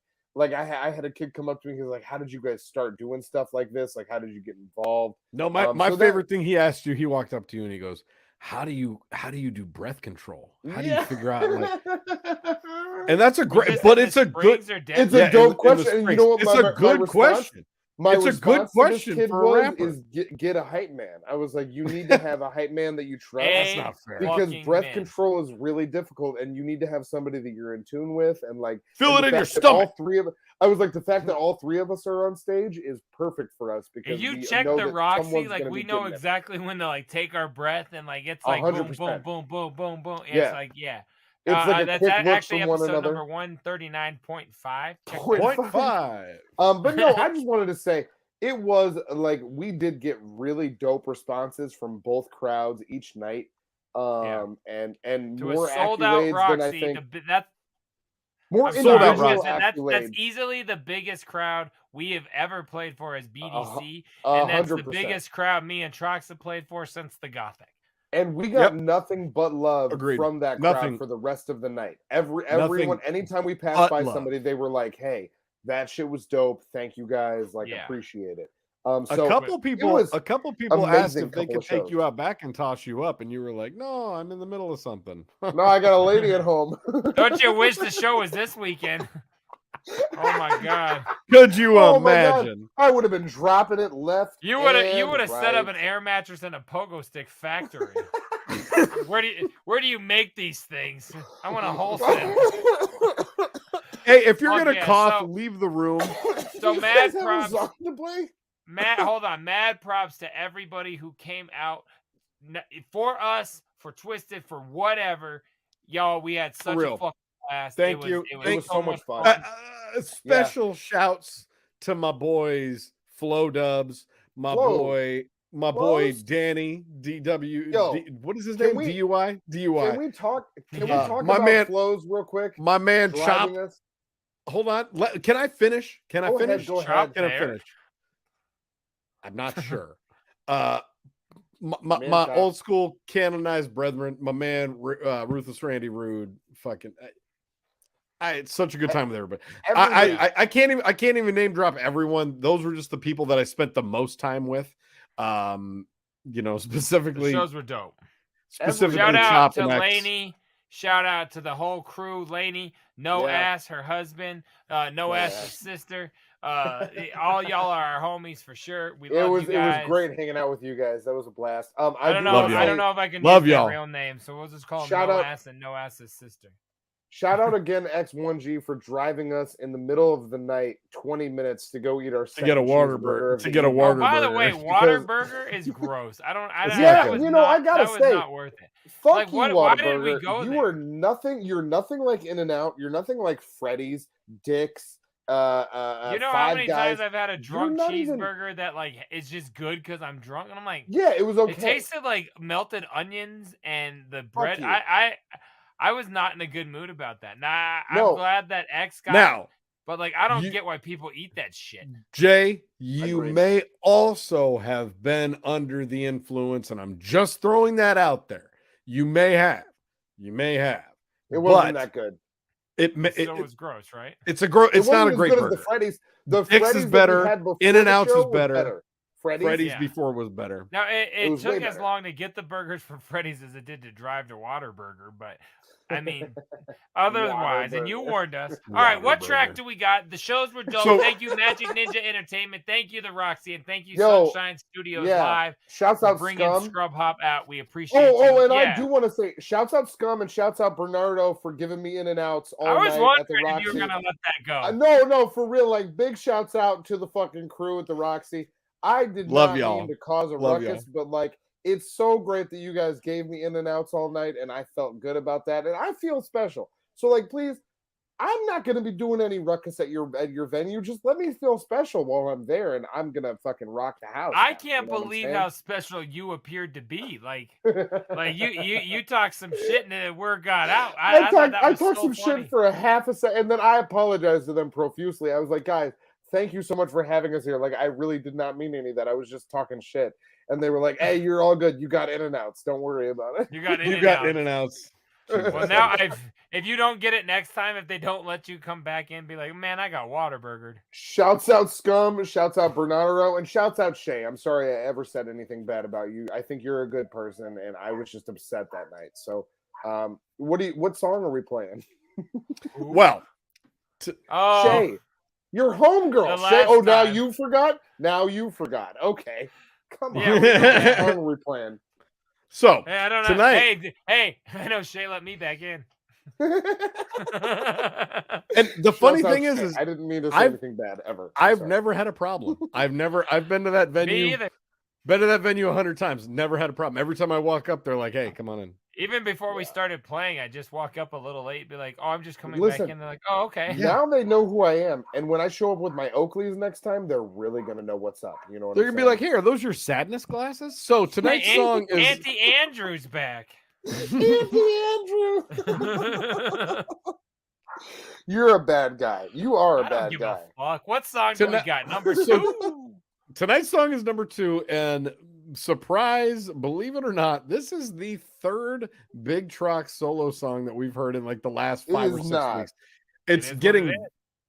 I had a kid come up to me. He was like, "How did you guys start doing stuff like this? Like, how did you get involved?" No, my So favorite thing he asked you, he walked up to you and he goes, How do you do breath control? How do you figure out like and that's a great Because but the it's a good springs are dead. It's Yeah, a dope in the question. And you springs. know what? It's a good question. My It's a good response to this question kid for a rapper. is get a hype man. I was like, you need to have a hype man that you trust. That's not fair. Because fucking breath man. control is really difficult, and you need to have somebody that you're in tune with, and like Feel and it the in your fact that stomach. All three of I was like, the fact that all three of us are on stage is perfect for us because If you we check know the that Roxy, someone's like gonna we be know getting it. exactly when to like take our breath and like it's like boom, 100%. boom, boom, boom, boom, boom. Yeah. It's like yeah. It's like a that's quick look actually from one episode another. number 139.5. Check Point that. 0.5. But no, I just wanted to say it was like we did get really dope responses from both crowds each night. And To more a sold out accolades than I Roxy, think that's more I'm sorry, sold I out was gonna individual say, that's accolades. easily the biggest crowd we have ever played for as BDC, 100%. and that's the biggest crowd me and Trox have played for since the Gothic. And we got Yep. nothing but love Agreed. from that crowd Nothing. for the rest of the night. Everyone, anytime we passed but by love. somebody, they were like, "Hey, that shit was dope. Thank you guys. Like, Yeah. appreciate it." A So couple people was asked amazing if they couple could of take shows. you out back and toss you up, and you were like, "No, I'm in the middle of something." No, I got a lady at home. Don't you wish the show was this weekend? Oh my god! Could you Oh my God. imagine? I would have been dropping it left. You would have and set up right. an air mattress in a pogo stick factory. Where do you make these things? I want a wholesale. Hey, if you're Oh, gonna yeah, cough, so- leave the room. So You mad guys have a props. song to play? Hold on. Mad props to everybody who came out for us, for Twisted, for whatever. Y'all, we had such real. a fucking blast. Thank it you. Was It was so much fun. Special shouts to my boys, Flow Dubs, my Flow. boy Flows? Danny DW. Yo, what is his can name? we- DUI. Can we talk? Can we Yeah. talk My about man- flows real quick? My man Chop. Driving us? Hold on. Can I finish? Can I Go ahead, finish? go Chop ahead. Can I there. finish? I'm not sure. My Man, Chop. old school canonized brethren, my man Ruthless Randy Rude, fucking. I had such a good time with everybody. Everybody- I can't even name drop everyone. Those were just the people that I spent the most time with. Specifically The shows were dope. specifically Shout out Chop to and X. Lainey. Shout out to the whole crew. Lainey, No Yeah. Ass, her husband. No Ass, his sister. All y'all are our homies for sure. We It love was you guys. great hanging out with you guys. That was a blast. I don't do know. Love wanna y'all. I say don't know if I can Love use y'all. their real name, so we'll just call him Shout No out- Ass and No Ass's sister. Shout out again, X1G, for driving us in the middle of the night, 20 minutes to go eat our To get a second water cheeseburger burger. of To the get a evening. water By the burger. way, Waterburger is gross. I It's Yeah, that was you know, I not- gotta that was say, not worth it. Fuck Like, you, why did we Whataburger. go You there? are nothing. You're nothing like In-N-Out. You're nothing like Freddy's, Dick's. You know how Five many Guys. times I've had a drunk not even- cheeseburger that like is just good because I'm drunk, and I'm like, Yeah, it was okay. it tasted like melted onions and the bread. you. I was not in a good mood about that. Nah, No. I'm glad that X got it, Now, but like I don't you- get why people eat that shit. Jay, you Agreed. may also have been under the influence, and I'm just throwing that out there. You may have. It wasn't but that good. It was gross, right? It's not a great burger. The Freddy's. The Dick's Freddy's is better. In-N-Out's is better. better. Freddy's before was better. Now it took as long to get the burgers from Freddy's as it did to drive to Whataburger, but I mean, otherwise, and you warned us. All right, what track do we got? The shows were dope. Thank you, Magic Ninja Entertainment. Thank you, The Roxy, and thank you, Sunshine Studios Live. Shouts out bringing Scum. Scrub Hop out. We appreciate you. And I do want to say, shouts out Scum and shouts out Bernardo for giving me In-N-Outs all night. I was wondering at the Roxy. if you were gonna let that go. No, for real. Like, big shouts out to the fucking crew at the Roxy. I did not mean to cause a ruckus, but like, it's so great that you guys gave me In-N-Outs all night, and I felt good about that, and I feel special. So, like, please, I'm not going to be doing any ruckus at your venue. Just let me feel special while I'm there, and I'm going to fucking rock the house. I can't believe how special you appeared to be. Like you talked some shit, and the word got out. I talked some shit for a half a second, and then I apologized to them profusely. I was like, guys, thank you so much for having us here. Like, I really did not mean any of that. I was just talking shit. And they were like, hey, you're all good. You got In-N-Outs. Don't worry about it. You got In-N-Outs. Well, now, if you don't get it next time, if they don't let you come back in, be like, man, I got Whataburgered. Shouts out Scum. Shouts out Bernardo. And shouts out Shay. I'm sorry I ever said anything bad about you. I think you're a good person, and I was just upset that night. So, what song are we playing? Well, Shay. Your homegirl. Shay, now you forgot? Now you forgot. Okay. Come on. What song are we playing? So, hey, I don't know. Tonight. Hey, I know Shay let me back in. And the funny thing is I didn't mean to say anything bad ever. I've never had a problem. I've been to that venue. Me either. Been to that venue 100 times. Never had a problem. Every time I walk up, they're like, hey, come on in. Even before we started playing, I just walk up a little late, be like, oh, I'm just coming back in. They're like, oh, okay. Now they know who I am. And when I show up with my Oakleys next time, they're really going to know what's up. You know what They're going to be like, hey, are those your sadness glasses? So tonight's song is... Auntie Andrew's back. Auntie Andrew. You're a bad guy. You are a bad guy. Fuck. What song do we got? Number 2? Tonight's song is number 2, and surprise, believe it or not, this is the third Big Trox solo song that we've heard in like the last 5 or 6 weeks.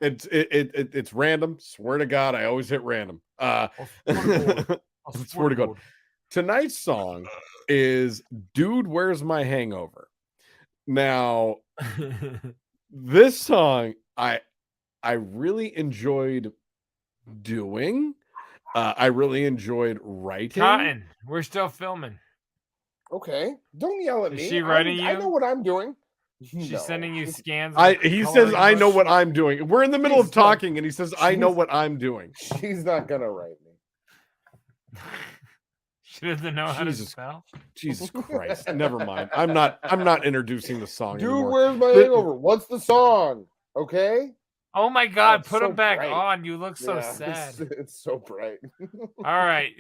It's random. Swear to God, I always hit random. Swear to God. Tonight's song is Dude, Where's My Hangover? Now, this song I really enjoyed doing. I really enjoyed writing. Cotton, we're still filming. Okay, don't yell at me. Is she writing you? I know what I'm doing. She's sending you scans. He says, I know what I'm doing. We're in the middle of talking, and he says, I know what I'm doing. She's not gonna write me. She doesn't know how to spell. Jesus Christ! Never mind. I'm not introducing the song. Dude, anymore. where's my hangover? What's the song? Okay. Oh my God! Put them back on. You look so sad. It's so bright. All right,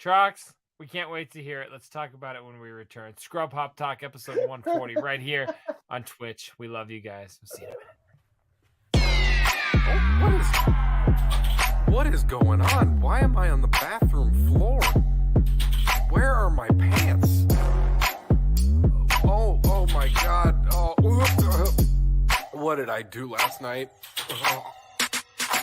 Trox. We can't wait to hear it. Let's talk about it when we return. Scrub Hop Talk, episode 140, right here on Twitch. We love you guys. We'll see you in a minute. What is going on? Why am I on the bathroom floor? Where are my pants? Oh my God. What did I do last night?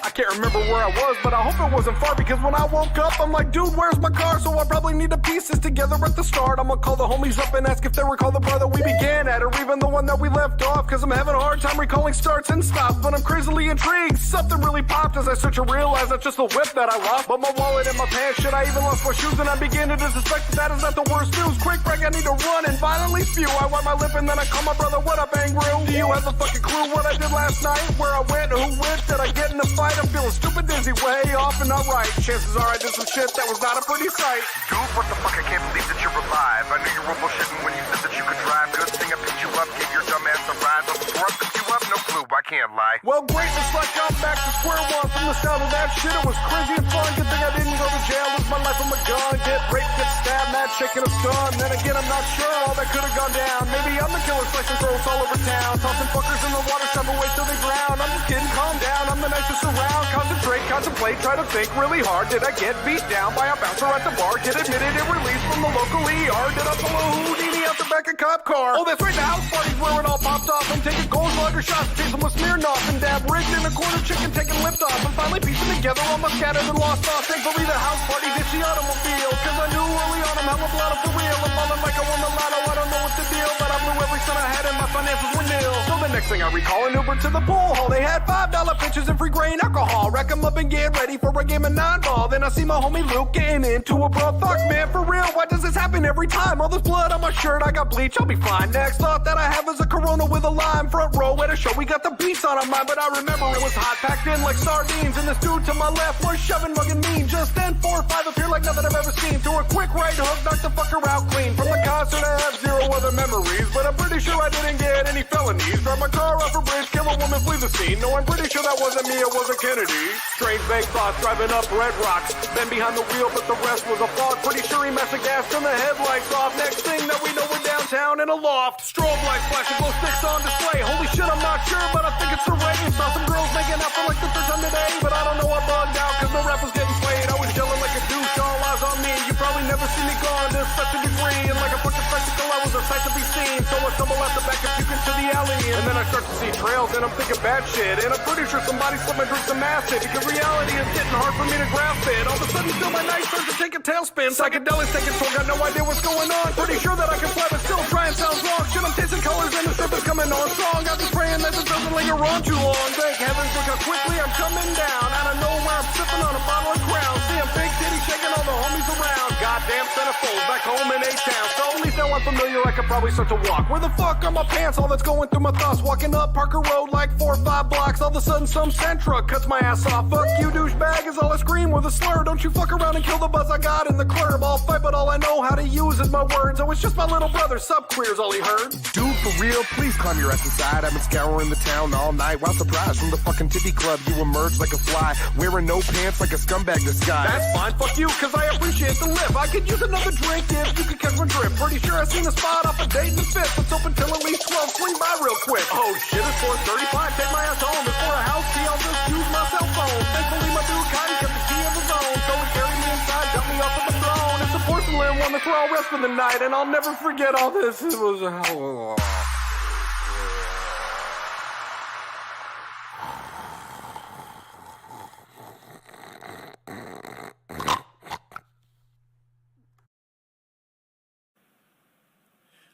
I can't remember where I was, but I hope it wasn't far, because when I woke up, I'm like, dude, where's my car? So I probably need to piece this together at the start. I'm gonna call the homies up and ask if they recall the bar that we began at, or even the one that we left off, because I'm having a hard time recalling starts and stops, but I'm crazily intrigued. Something really popped as I search and realize that's just the whip that I lost, but my wallet and my pants, shit, I even lost my shoes, and I'm beginning to suspect that is not the worst news. Quick break, I need to run and violently spew. I wipe my lip and then I call my brother, what up, Angry? Do you have a fucking clue what I did last night? Where I went, who went, did I get in a fight? I'm feeling stupid dizzy, way off and not right. Chances are I did some shit that was not a pretty sight. Dude, what the fuck? I can't believe that you're alive. I knew you were bullshitting when you said that you could drive. Good thing I picked you up, gave your dumb ass a ride. But before I picked you up, no clue, I can't lie. Well, great, it's like I'm back to square one. From the sound of that shit, it was crazy and fun. Good thing I didn't go to jail, lose my life on my gun. Get raped, get stabbed, mad, shaking a stun. Then again, I'm not sure all that could have gone down. Maybe I'm the killer, flexing throats all over town. Tossing fuckers in the water, step away till they drown. I'm just kidding, calm down, I'm the nicest around. Concentrate, contemplate, try to think really hard. Did I get beat down by a bouncer at the bar? Get admitted and released from the local ER? Did I pull a Houdini out the the back of cop car. Oh, that's right, the house party's where it all popped off. I'm taking gold lager shots, chasing with Smirnoff and dab rigged in a quarter chicken, taking lift off. I'm finally piecing together all my scattered and lost off. Thankfully the house party ditched the automobile, cause I knew early on I'm hella blotto for real. I'm falling like I won the lotto, I don't know what's the deal, but I blew every cent I had and my finances were nil. So the next thing I recall, an Uber to the pool hall. They had $5 pitches and free grain alcohol. Rack 'em up and get ready for a game of 9-ball. Then I see my homie Luke getting into a brawl. Fuck man, for real, why does this happen every time? All this blood on my shirt, I got bleach, I'll be fine. Next thought that I have is a Corona with a lime. Front row at a show, we got the beats on our mind. But I remember it was hot, packed in like sardines. And this dude to my left was shoving, mugging mean. Just then 4 or 5 appeared like nothing I've ever seen. Threw a quick right hook, knocked the fucker out clean. From the concert I have 0 other memories, but I'm pretty sure I didn't get any felonies. Drive my car off a bridge, kill a woman, flee the scene. No, I'm pretty sure that wasn't me, it wasn't Kennedy. Strange vague thoughts, driving up Red Rocks. Then behind the wheel, but the rest was a fog. Pretty sure he messed the gas, turned the headlights off. Next thing that we know, we're downtown in a loft. Strobe lights flashing, glow sticks on display. Holy shit, I'm not sure, but I think it's the rain. Saw some girls making out for like the third time today, but I don't know, I bugged out, cause no rap was getting played. I was yelling like a douche, all eyes on me. You probably never see me gone to such a degree. And like a fucking spectacle, I was a sight to be seen. So I stumble out the back and puke into the alley. And then I start to see trails, and I'm thinking bad shit. And I'm pretty sure somebody slipped my drink some acid, because reality is getting hard for me to grasp it. All of a sudden, feel my night starts to take a tailspin. Psychedelics taking toll, got no idea what's going on. Pretty sure that I can fly, but still trying sounds wrong. Shit, I'm tasting colors, and the strip is coming on strong. I'm just praying that this doesn't linger on too long. Thank heavens, look how quickly I'm coming down. Out of nowhere, I'm sipping on a bottle of Crown. See a big titty shaking all the homies around. Goddamn centerfold, back home in A-Town. So at least now I'm familiar, I could probably start to walk. Where the fuck are my pants? All that's going through my thoughts. Walking up Parker Road like 4 or 5 blocks. All of a sudden, some Sentra cuts my ass off. Fuck you, douchebag, is all I scream with a slur. Don't you fuck around and kill the buzz I got in the club. I'll fight, but all I know how to use is my words. Oh, it's just my little brother, sub-queer's all he heard. Dude, for real, please climb your ass inside. I've been scouring the town all night. Wow, surprise, from the fucking titty club, you emerged like a fly. Wearing no pants like a scumbag disguise. That's fine, fuck you, cause I appreciate the lip. I could use another drink if you could catch my drip. Pretty sure I seen a spot off a date in the 5th. It's open till at least 12, swing by real quick. Oh shit, it's 4:35, take my ass home. Before a house key, I'll just use my cell phone. Thankfully my dude Cotton kept the key of his own. So he carried me inside, dumped me off of the throne. It's a porcelain one that's where I'll rest for the night. And I'll never forget all this. It was a hell of a...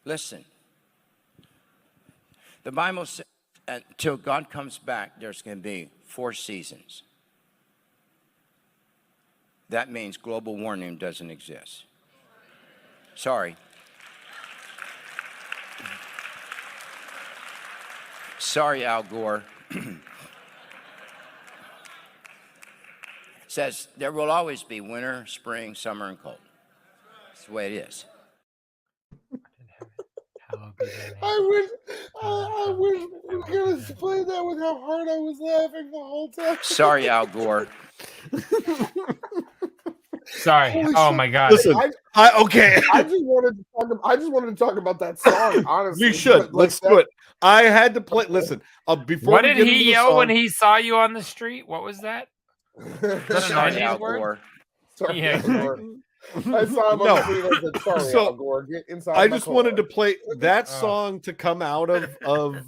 Listen, the Bible says until God comes back, there's going to be 4 seasons. That means global warming doesn't exist. Sorry. Sorry, Al Gore. Says there will always be winter, spring, summer, and cold. That's the way it is. I wish we were going to explain that with how hard I was laughing the whole time. Sorry, Al Gore. Sorry. Holy Oh shit. my God. Listen, okay. I just wanted to talk about that song. Honestly, We should. Let's do it. I had to play. Listen, before What we did get into he the yell song, when he saw you on the street? What was that? Sorry, Al word? Gore. Sorry, Yeah. Al Gore. I saw him on the street. I said, sorry, So, Al Gore. Get inside I my just car. wanted to play that song to come out of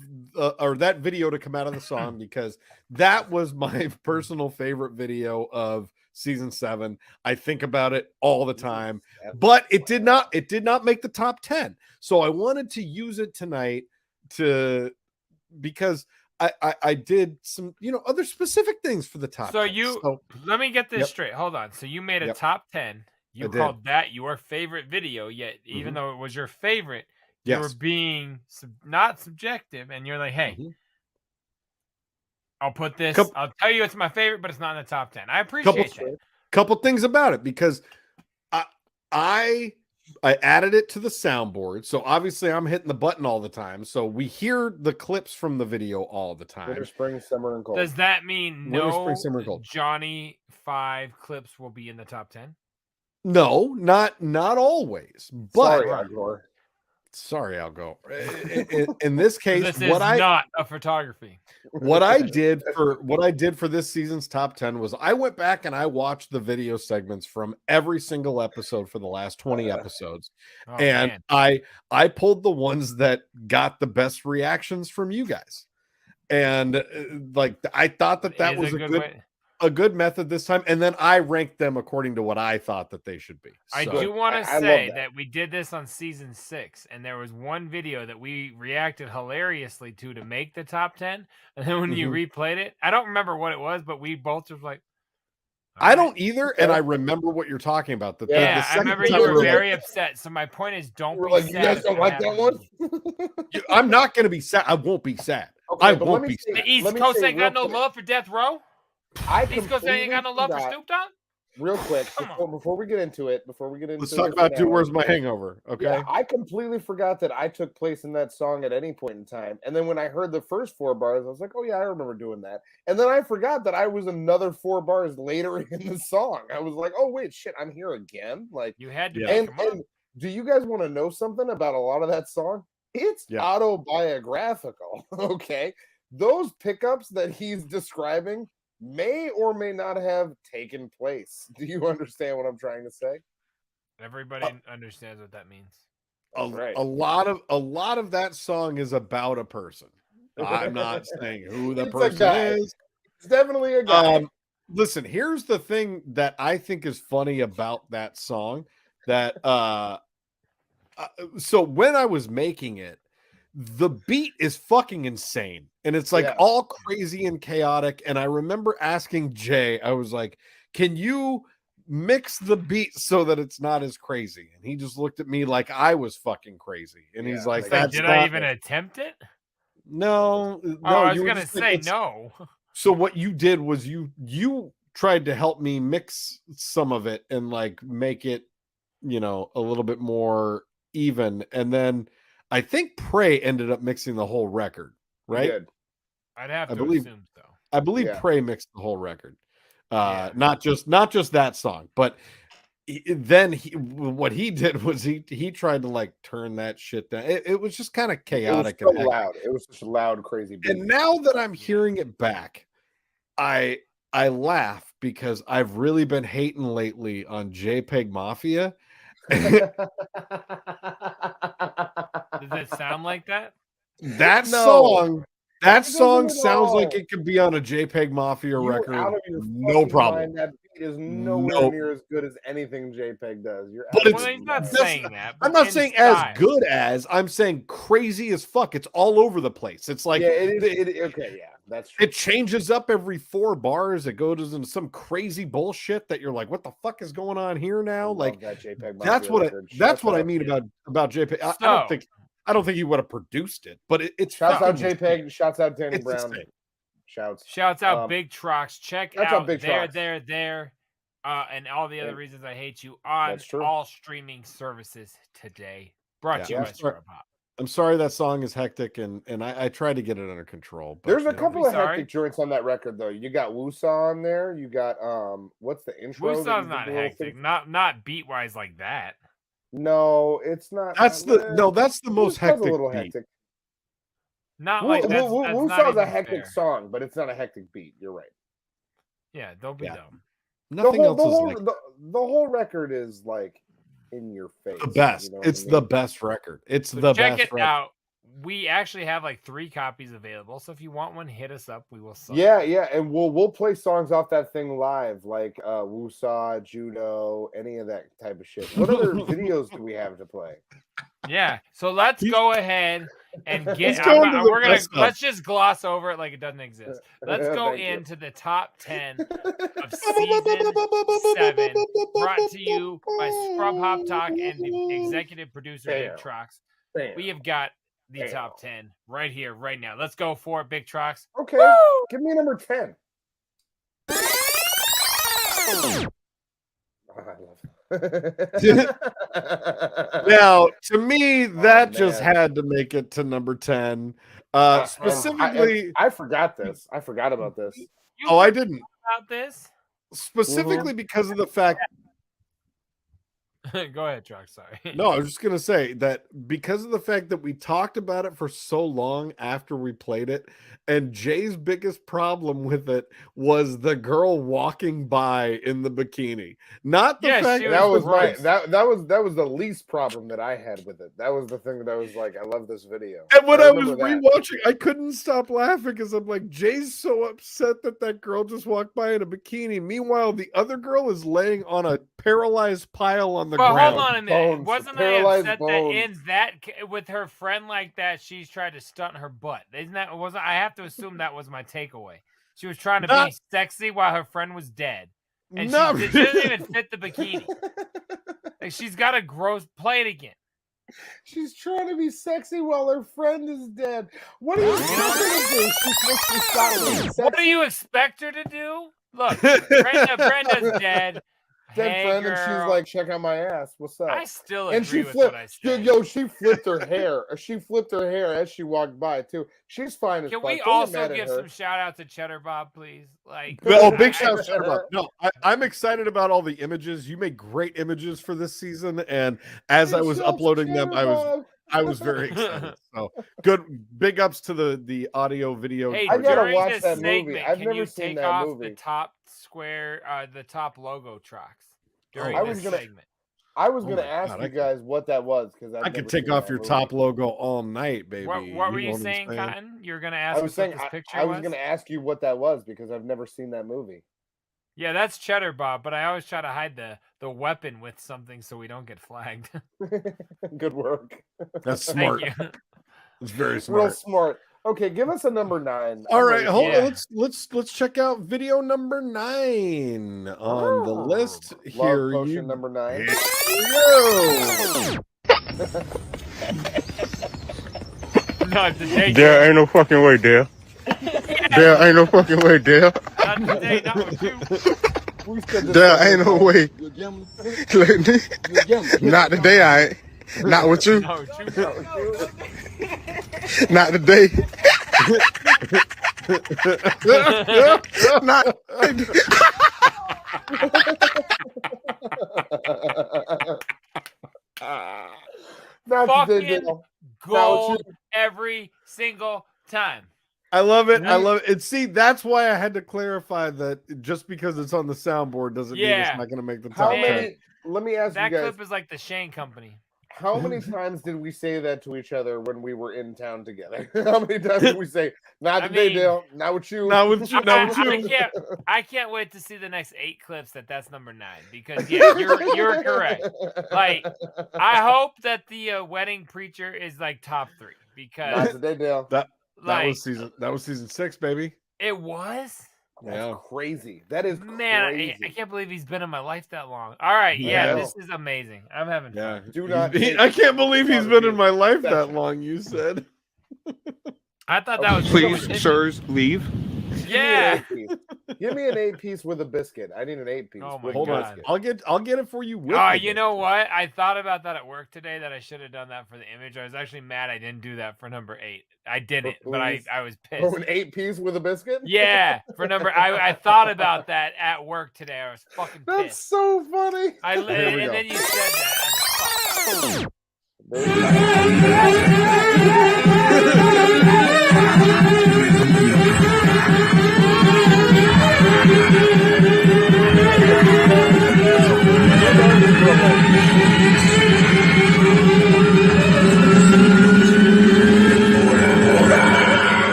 or that video to come out of the song because that was my personal favorite video of season 7. I think about it all the time, but it did not make the top 10. So I wanted to use it tonight because I did some, other specific things for the top 10. So let me get this Yep. straight. Hold on. So you made a Yep. top 10. You I did. called that your favorite video, yet even though it was your favorite, you were being not subjective, and you're like, hey, I'll put this, I'll tell you it's my favorite, but it's not in the top 10. I appreciate that. Couple things about it because I added it to the soundboard. So obviously I'm hitting the button all the time. So we hear the clips from the video all the time. Winter, spring, summer, and cold. Does that mean Winter, no spring, summer, cold. Johnny 5 clips will be in the top 10? No, not always. But sorry, Al Gore. Sorry, I'll go. In this case, This is not a photography. What I did for this season's top 10 was I went back and I watched the video segments from every single episode for the last 20 episodes. And man. I pulled the ones that got the best reactions from you guys. And like I thought that was a good method this time, and then I ranked them according to what I thought that they should be. So, I do want to say that we did this on season 6, and there was one video that we reacted hilariously to make the top 10, and then when you replayed it, I don't remember what it was, but we both just like, I don't either, and I remember what you're talking about. I remember you were very upset. So my point is, don't be sad. You guys don't like that one? I'm not going to be sad. I won't be sad. Okay, I won't be sad. The East Coast ain't got no love for Death Row. East Coast ain't got no love for Snoop Dogg. Real quick, before we get into it, let's talk about Dude, Where's My Hangover? Okay. Yeah, I completely forgot that I took place in that song at any point in time. And then when I heard the first 4 bars, I was like, oh yeah, I remember doing that. And then I forgot that I was another 4 bars later in the song. I was like, oh wait, shit, I'm here again. Like you had to. And do you guys want to know something about a lot of that song? It's autobiographical. Okay. Those pickups that he's describing may or may not have taken place. Do you understand what I'm trying to say? Everybody understands what that means. A lot of that song is about a person. I'm not saying who the person is. It's definitely a guy. Listen, here's the thing that I think is funny about that song. That so when I was making it, the beat is fucking insane. And it's like all crazy and chaotic. And I remember asking Jay, I was like, can you mix the beat so that it's not as crazy? And he just looked at me like I was fucking crazy. And he's like, did I even attempt it? No. I was going to say no. So what you did was you tried to help me mix some of it and like make it, a little bit more even. And then I think Prey ended up mixing the whole record, right? I'd have to assume so. I believe Prey mixed the whole record, not just that song. But then what he did was he tried to like turn that shit down. It was just kind of chaotic. It was so loud. It was such a loud, crazy beat. And now that I'm hearing it back, I laugh because I've really been hating lately on JPEG Mafia. Does it sound like that? That song sounds like it could be on a JPEG Mafia record. No problem. That beat is nowhere near as good as anything JPEG does. He's not saying that. I'm not saying as good as. I'm saying crazy as fuck. It's all over the place. It's like that's true. It changes up every 4 bars. It goes into some crazy bullshit that you're like, what the fuck is going on here now? Like that JPEG that's what I mean about JPEG. I don't think he would have produced it, but it's shouts out JPEG, shouts out Danny Brown. Shouts out Big Trox. Check out there, and all the other reasons I hate you on all streaming services today. Brought to you by Scrub Hop. I'm sorry that song is hectic, and I tried to get it under control. But, there's a couple of hectic joints on that record, though. You got Woosaw on there. You got what's the intro? Woosaw's not hectic, not beat wise like that. No, it's not. That's the most hectic. A little beat. hectic. Not like that's Woosaw's a hectic song, but it's not a hectic beat. You're right. Yeah, don't be dumb. Nothing else is like the whole record is like in your face. The best. It's the best record. It's the best. Check it record. out. We actually have like 3 copies available, so if you want one, hit us up. We will sell. Yeah, and we'll play songs off that thing live, like Woosaw, Judo, any of that type of shit. What other videos do we have to play? Yeah, so let's go ahead and get. Let's just gloss over it like it doesn't exist. Let's go into the top 10 of season 7, brought to you by Scrub Hop Talk and the executive producer J Trox. We have got the top 10 right here, right now. Let's go for it, Big Trox. Okay, give me number 10. Now, to me, that just had to make it to number 10. Specifically, I forgot this. I forgot about this. I didn't. About this specifically because of the fact. Go ahead, Trox. Sorry. No, I was just gonna say that because of the fact that we talked about it for so long after we played it, and Jay's biggest problem with it was the girl walking by in the bikini. Not the fact that was that was the least problem that I had with it. That was the thing that I was like, I love this video. And when I was rewatching, I couldn't stop laughing because I'm like, Jay's so upset that girl just walked by in a bikini. Meanwhile, the other girl is laying on a paralyzed pile on the ground. Hold on a minute. Wasn't I upset that in that with her friend like that, she's tried to stunt her butt? Isn't that I have to assume that was my takeaway. She was trying to be sexy while her friend was dead. And she doesn't even fit the bikini. Like, she's got a gross play it again. She's trying to be sexy while her friend is dead. What are you supposed to do? She's supposed to stop. What do you expect her to do? Look, Brenda's dead. Dead friend, and she's like, check out my ass. What's up? I still and agree she with flipped, what I said. Yo, she flipped her hair. She flipped her hair as she walked by too. She's fine as fuck. Can we also give some shout out to Cheddar Bob, please? Like, big shout out to Cheddar Bob. No, I'm excited about all the images. You make great images for this season, and as I was uploading them, I was very excited. So good, big ups to the audio video. Hey, I gotta watch that segment, movie. I've never seen that movie. The top square, the top logo tracks. I was gonna ask you guys what that was because I could take off your top logo all night, baby. What were you saying, Cotton? You're gonna ask us what this picture I was gonna ask you what that was because I've never seen that movie. Yeah, that's Cheddar Bob, but I always try to hide the weapon with something so we don't get flagged. Good work. That's smart. Thank you. It's very smart. Real smart. Okay, give us a number 9. All right, hold on. Let's check out video number 9 on the list here. Potion number 9. Here we go. There ain't no fucking way, Dale. There ain't no fucking way, Dale. Not today, not with you. There ain't no way. Not today, I ain't. Not with you. Not today. Not. Fucking gold every single time. I love it. I love it. And see, that's why I had to clarify that just because it's on the soundboard doesn't mean it's not going to make the top 10. Let me ask you guys. That clip is like the Shane Company. How many times did we say that to each other when we were in town together? How many times did we say, not today, Dale, not with you. Not with you, not with you. I can't wait to see the next 8 clips that's number 9 because you're correct. Like, I hope that the wedding preacher is like top 3 because not today, Dale. That was season 6, baby. It was? That's crazy. That is crazy. I can't believe he's been in my life that long. All right, this is amazing. I'm having fun. Do not. I can't believe he's been in my life that long. You said. I thought that was. Please, sirs, leave. Yeah. Give me an 8-piece with a biscuit. I need an 8-piece. Oh my Hold God. on. I'll get it for you. With You know what? I thought about that at work today. That I should have done that for the image. I was actually mad I didn't do that for number 8. I didn't, but I was pissed. Oh, an 8-piece with a biscuit? Yeah, for number. I thought about that at work today. I was fucking pissed. That's so funny. And then you said that.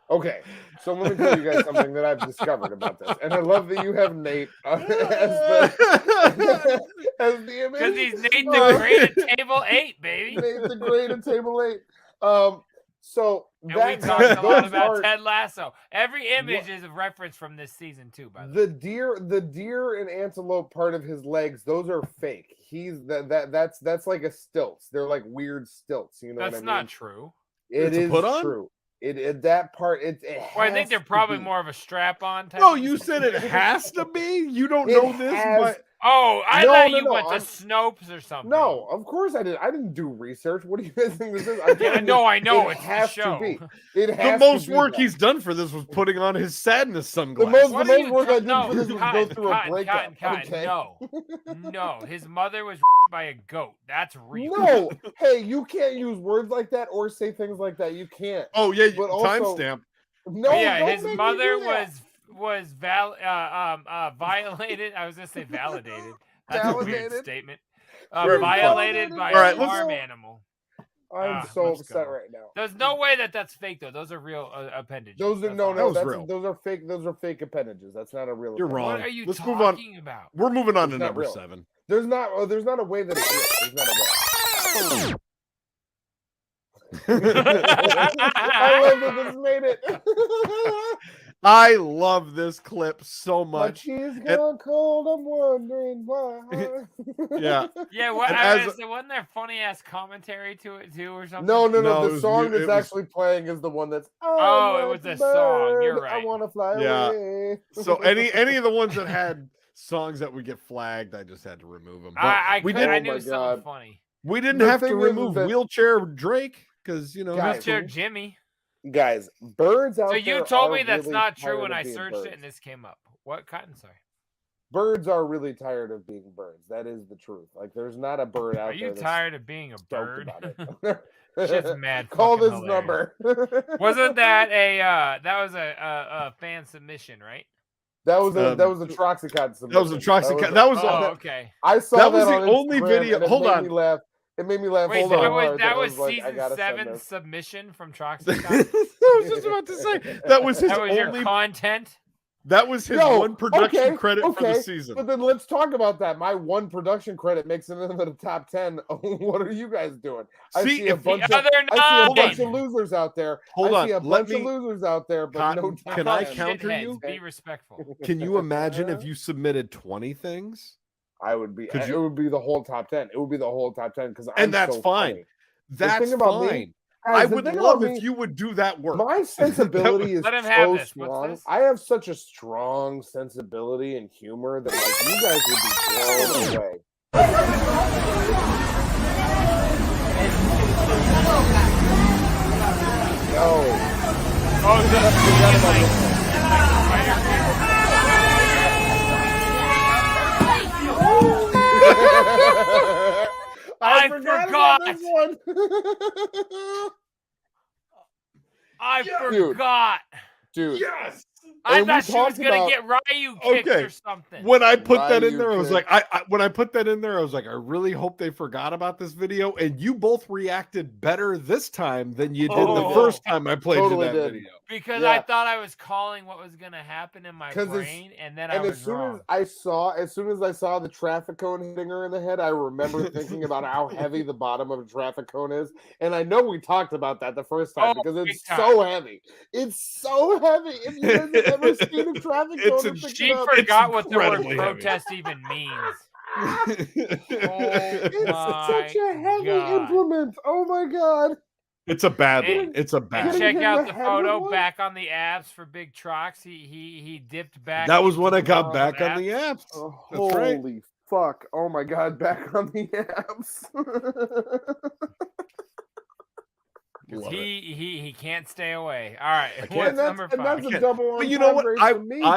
Okay, so let me tell you guys something that I've discovered about this, and I love that you have Nate as the image. Because he's Nate the Great at Table 8, baby. Nate the Great at Table 8. So we talked a lot about Ted Lasso. Every image is a reference from this season too. By the way, the deer and antelope part of his legs, those are fake. That's like a stilts. They're like weird stilts. You know what I mean? That's not true. It is true. That part. I think they're probably more of a strap-on type. No, you said it has to be. You don't know this, but Oh, I thought you went to Snopes or something. No, of course I did. I didn't do research. What do you guys think this is? I know. It has to be. It The has most to be work that. he's done for this was putting on his sadness The sunglasses. most work I did for this was go through a breakup. Okay? No. His mother was by a goat. That's real. No, hey, you can't use words like that or say things like that. You can't. Oh yeah, But also- timestamp. No, yeah, don't his make me mother do that. was violated. I was gonna say validated. That's a weird statement. Violated by a farm animal. I'm so upset right now. There's no way that's fake though. Those are real appendages. Those are real. Those are fake. Those are fake appendages. That's not a real. You're appendage. wrong. What are you Let's talking move on. about? We're moving on to It's not number real. 7. There's not a way that it's real. There's not a way. I love that this made it. I love this clip so My much. cheese gone cold. I'm wondering why. Yeah. Yeah, what? And Wasn't there funny ass commentary to it too, or something? No. No, it The was song it that's was- actually playing is the one that's. Oh, it I'm was like the song. You're bird, right. I want to fly Yeah. away. So any of the ones that had songs that would get flagged, I just had to remove them. But I we knew didn't. Oh my something God. funny. We didn't The have to thing is remove that- Wheelchair Drake because Guys, Wheelchair Jimmy. Guys, birds out So there. you told me are that's really not true tired when of I being searched birds. it and this came up. What, Cotton? Sorry. Birds are really tired of being birds. That is the truth. Like, there's not a bird out Are there. you that's tired of being a stoked bird? about it. Shit's mad. Call fucking this hilarious. number. Wasn't that that was a fan submission, right? That was a Troxy Cotton submission. that was a Troxy Cotton. That was Oh, okay. I saw that was the on only Instagram, video. and it Hold made on. Me laugh. It made me laugh. Wait, so that hard was like, I season gotta send 7 this. submission from Troxy I Cotton? was just about to say that was his That was only. your content? That was his Yo, one production credit for the okay, season. But then let's talk about that. My one production credit makes it into the top 10. What are you guys doing? I see a bunch of losers out there. I see a bunch of losers out there, but Cotton, no top can I 10. counter you? Be respectful. Can you imagine if you submitted 20 things? I would be. It would be the whole top 10. It would be the whole top 10 because And that's so fine. funny. That's fine. Guys, I the would thing love about if me- you would do that work. My sensibility is Let him have so this. What's strong. this? I have such a strong sensibility and humor that like you guys would be blown away. No. Oh, I forgot forgot. about this one. I Dude. forgot. Dude. Yes. I And we thought she was talked gonna about- get Ryu kicked Okay. or something. When I put that in Ryu there, I was kick. like, when I put that in there, I was like, I really hope they forgot about this video. And you both reacted better this time than you did the Oh. first time I played Totally you that did. video. Because Yeah. I thought I was calling what was gonna happen in my 'Cause it's- brain, and then I And was as soon wrong. as I saw the traffic cone hitting her in the head, I remember thinking about how heavy the bottom of a traffic cone is. And I know we talked about that the first time Oh, because it's big so heavy. It's so heavy. If you guys have ever seen a traffic It's cone, a- and picked She it up, forgot what the word incredibly heavy. protest even means. it's my such a heavy God. implement. Oh my god. It's a bad And- one. It's a And bad Getting check hit in out the the head with photo one? back on the apps for Big Trox. He dipped back. That was into when I the got world back of on the apps. apps. Oh, That's right. holy fuck. Oh my god, back on the apps. Love it. He can't stay away. All right, can't. what's and that's, number and 5? that's a can't. double But you know what? I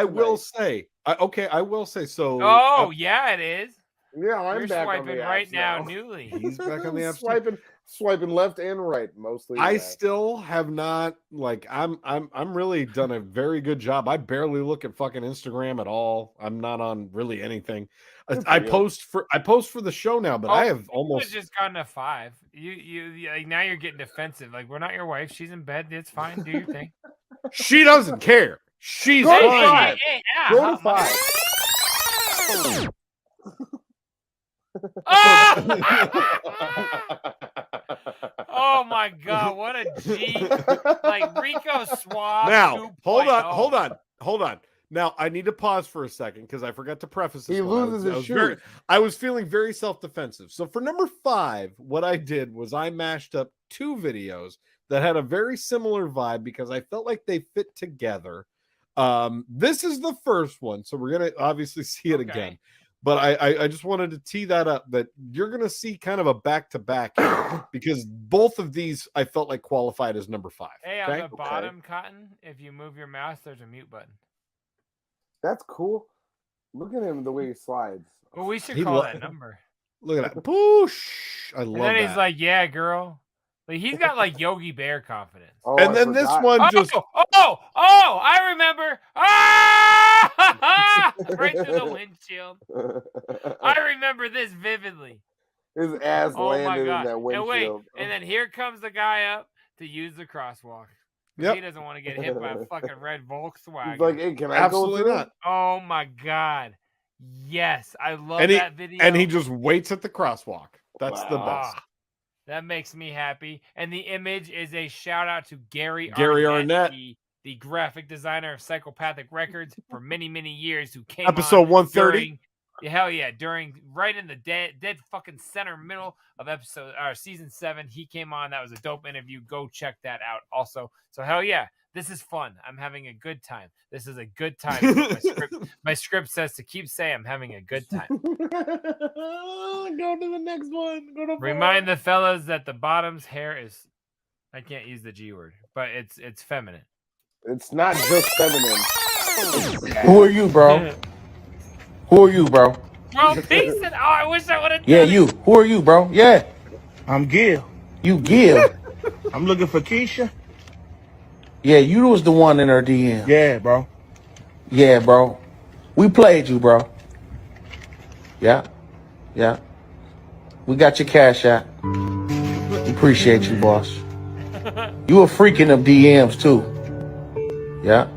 will say. say. I will say. So. Oh yeah, it is. Yeah, I'm You're back on swiping the right apps now, newly. He's back on the apps. too. swiping left and right mostly. I today. still have not I'm really done a very good job. I barely look at fucking Instagram at all. I'm not on really anything. Good for I you. post for the show now, but I have You almost just gotten a 5. You like now you're getting defensive. Like we're not your wife. She's in bed. It's fine. Do your thing. she doesn't care. She's Go to fine. five. ah, Go to my- 5. Oh my god, what a G! Like Rico Suave. Now, hold 2.0. on. Now I need to pause for a second because I forgot to preface this. He one. loses his very- shoes. I was feeling very self-defensive. So for number 5, what I did was I mashed up 2 videos that had a very similar vibe because I felt like they fit together. This is the first one, so we're gonna obviously see it Okay. again. But I just wanted to tee that up, that you're going to see kind of a back-to-back because both of these I felt like qualified as number 5. Hey, on the bottom, Cotton, if you move your mouse, there's a mute button. That's cool. Look at him, the way he slides. Well, we should call that number. Look at that. Boosh. I love that. And then he's like, yeah, girl. Like, he's got like Yogi Bear confidence. Oh, and then this one just... I remember. Ah! Right through the windshield. I remember this vividly. His ass landed in that And windshield. wait, and then here comes the guy up to use the crosswalk. Yep. He doesn't want to get hit by a fucking red Volkswagen. He's like, hey, can I Absolutely go not. Oh my God. Yes, I love that video. And he just waits at the crosswalk. That's the best. That makes me happy. And the image is a shout out to Gary Arnett. The graphic designer of Psychopathic Records for many, many years, who came episode on 130. Right in the dead fucking center middle of season 7. He came on. That was a dope interview. Go check that out also. So hell yeah, this is fun. I'm having a good time. This is a good time. My script says to keep saying I'm having a good time. Go to the next one. Go to Remind the fellas that the bottom's hair is, I can't use the G word, but it's feminine. It's not just feminine. Who are you, bro? Who are you, bro? Bro, peace and I wish I would have. Yeah, you. Who are you, bro? Yeah. I'm Gil. You Gil? I'm looking for Keisha. Yeah, you was the one in her DM. Yeah, bro. Yeah, bro. We played you, bro. Yeah. Yeah. We got your cash out. Appreciate you, boss. You a freak in them DMs, too. Yeah.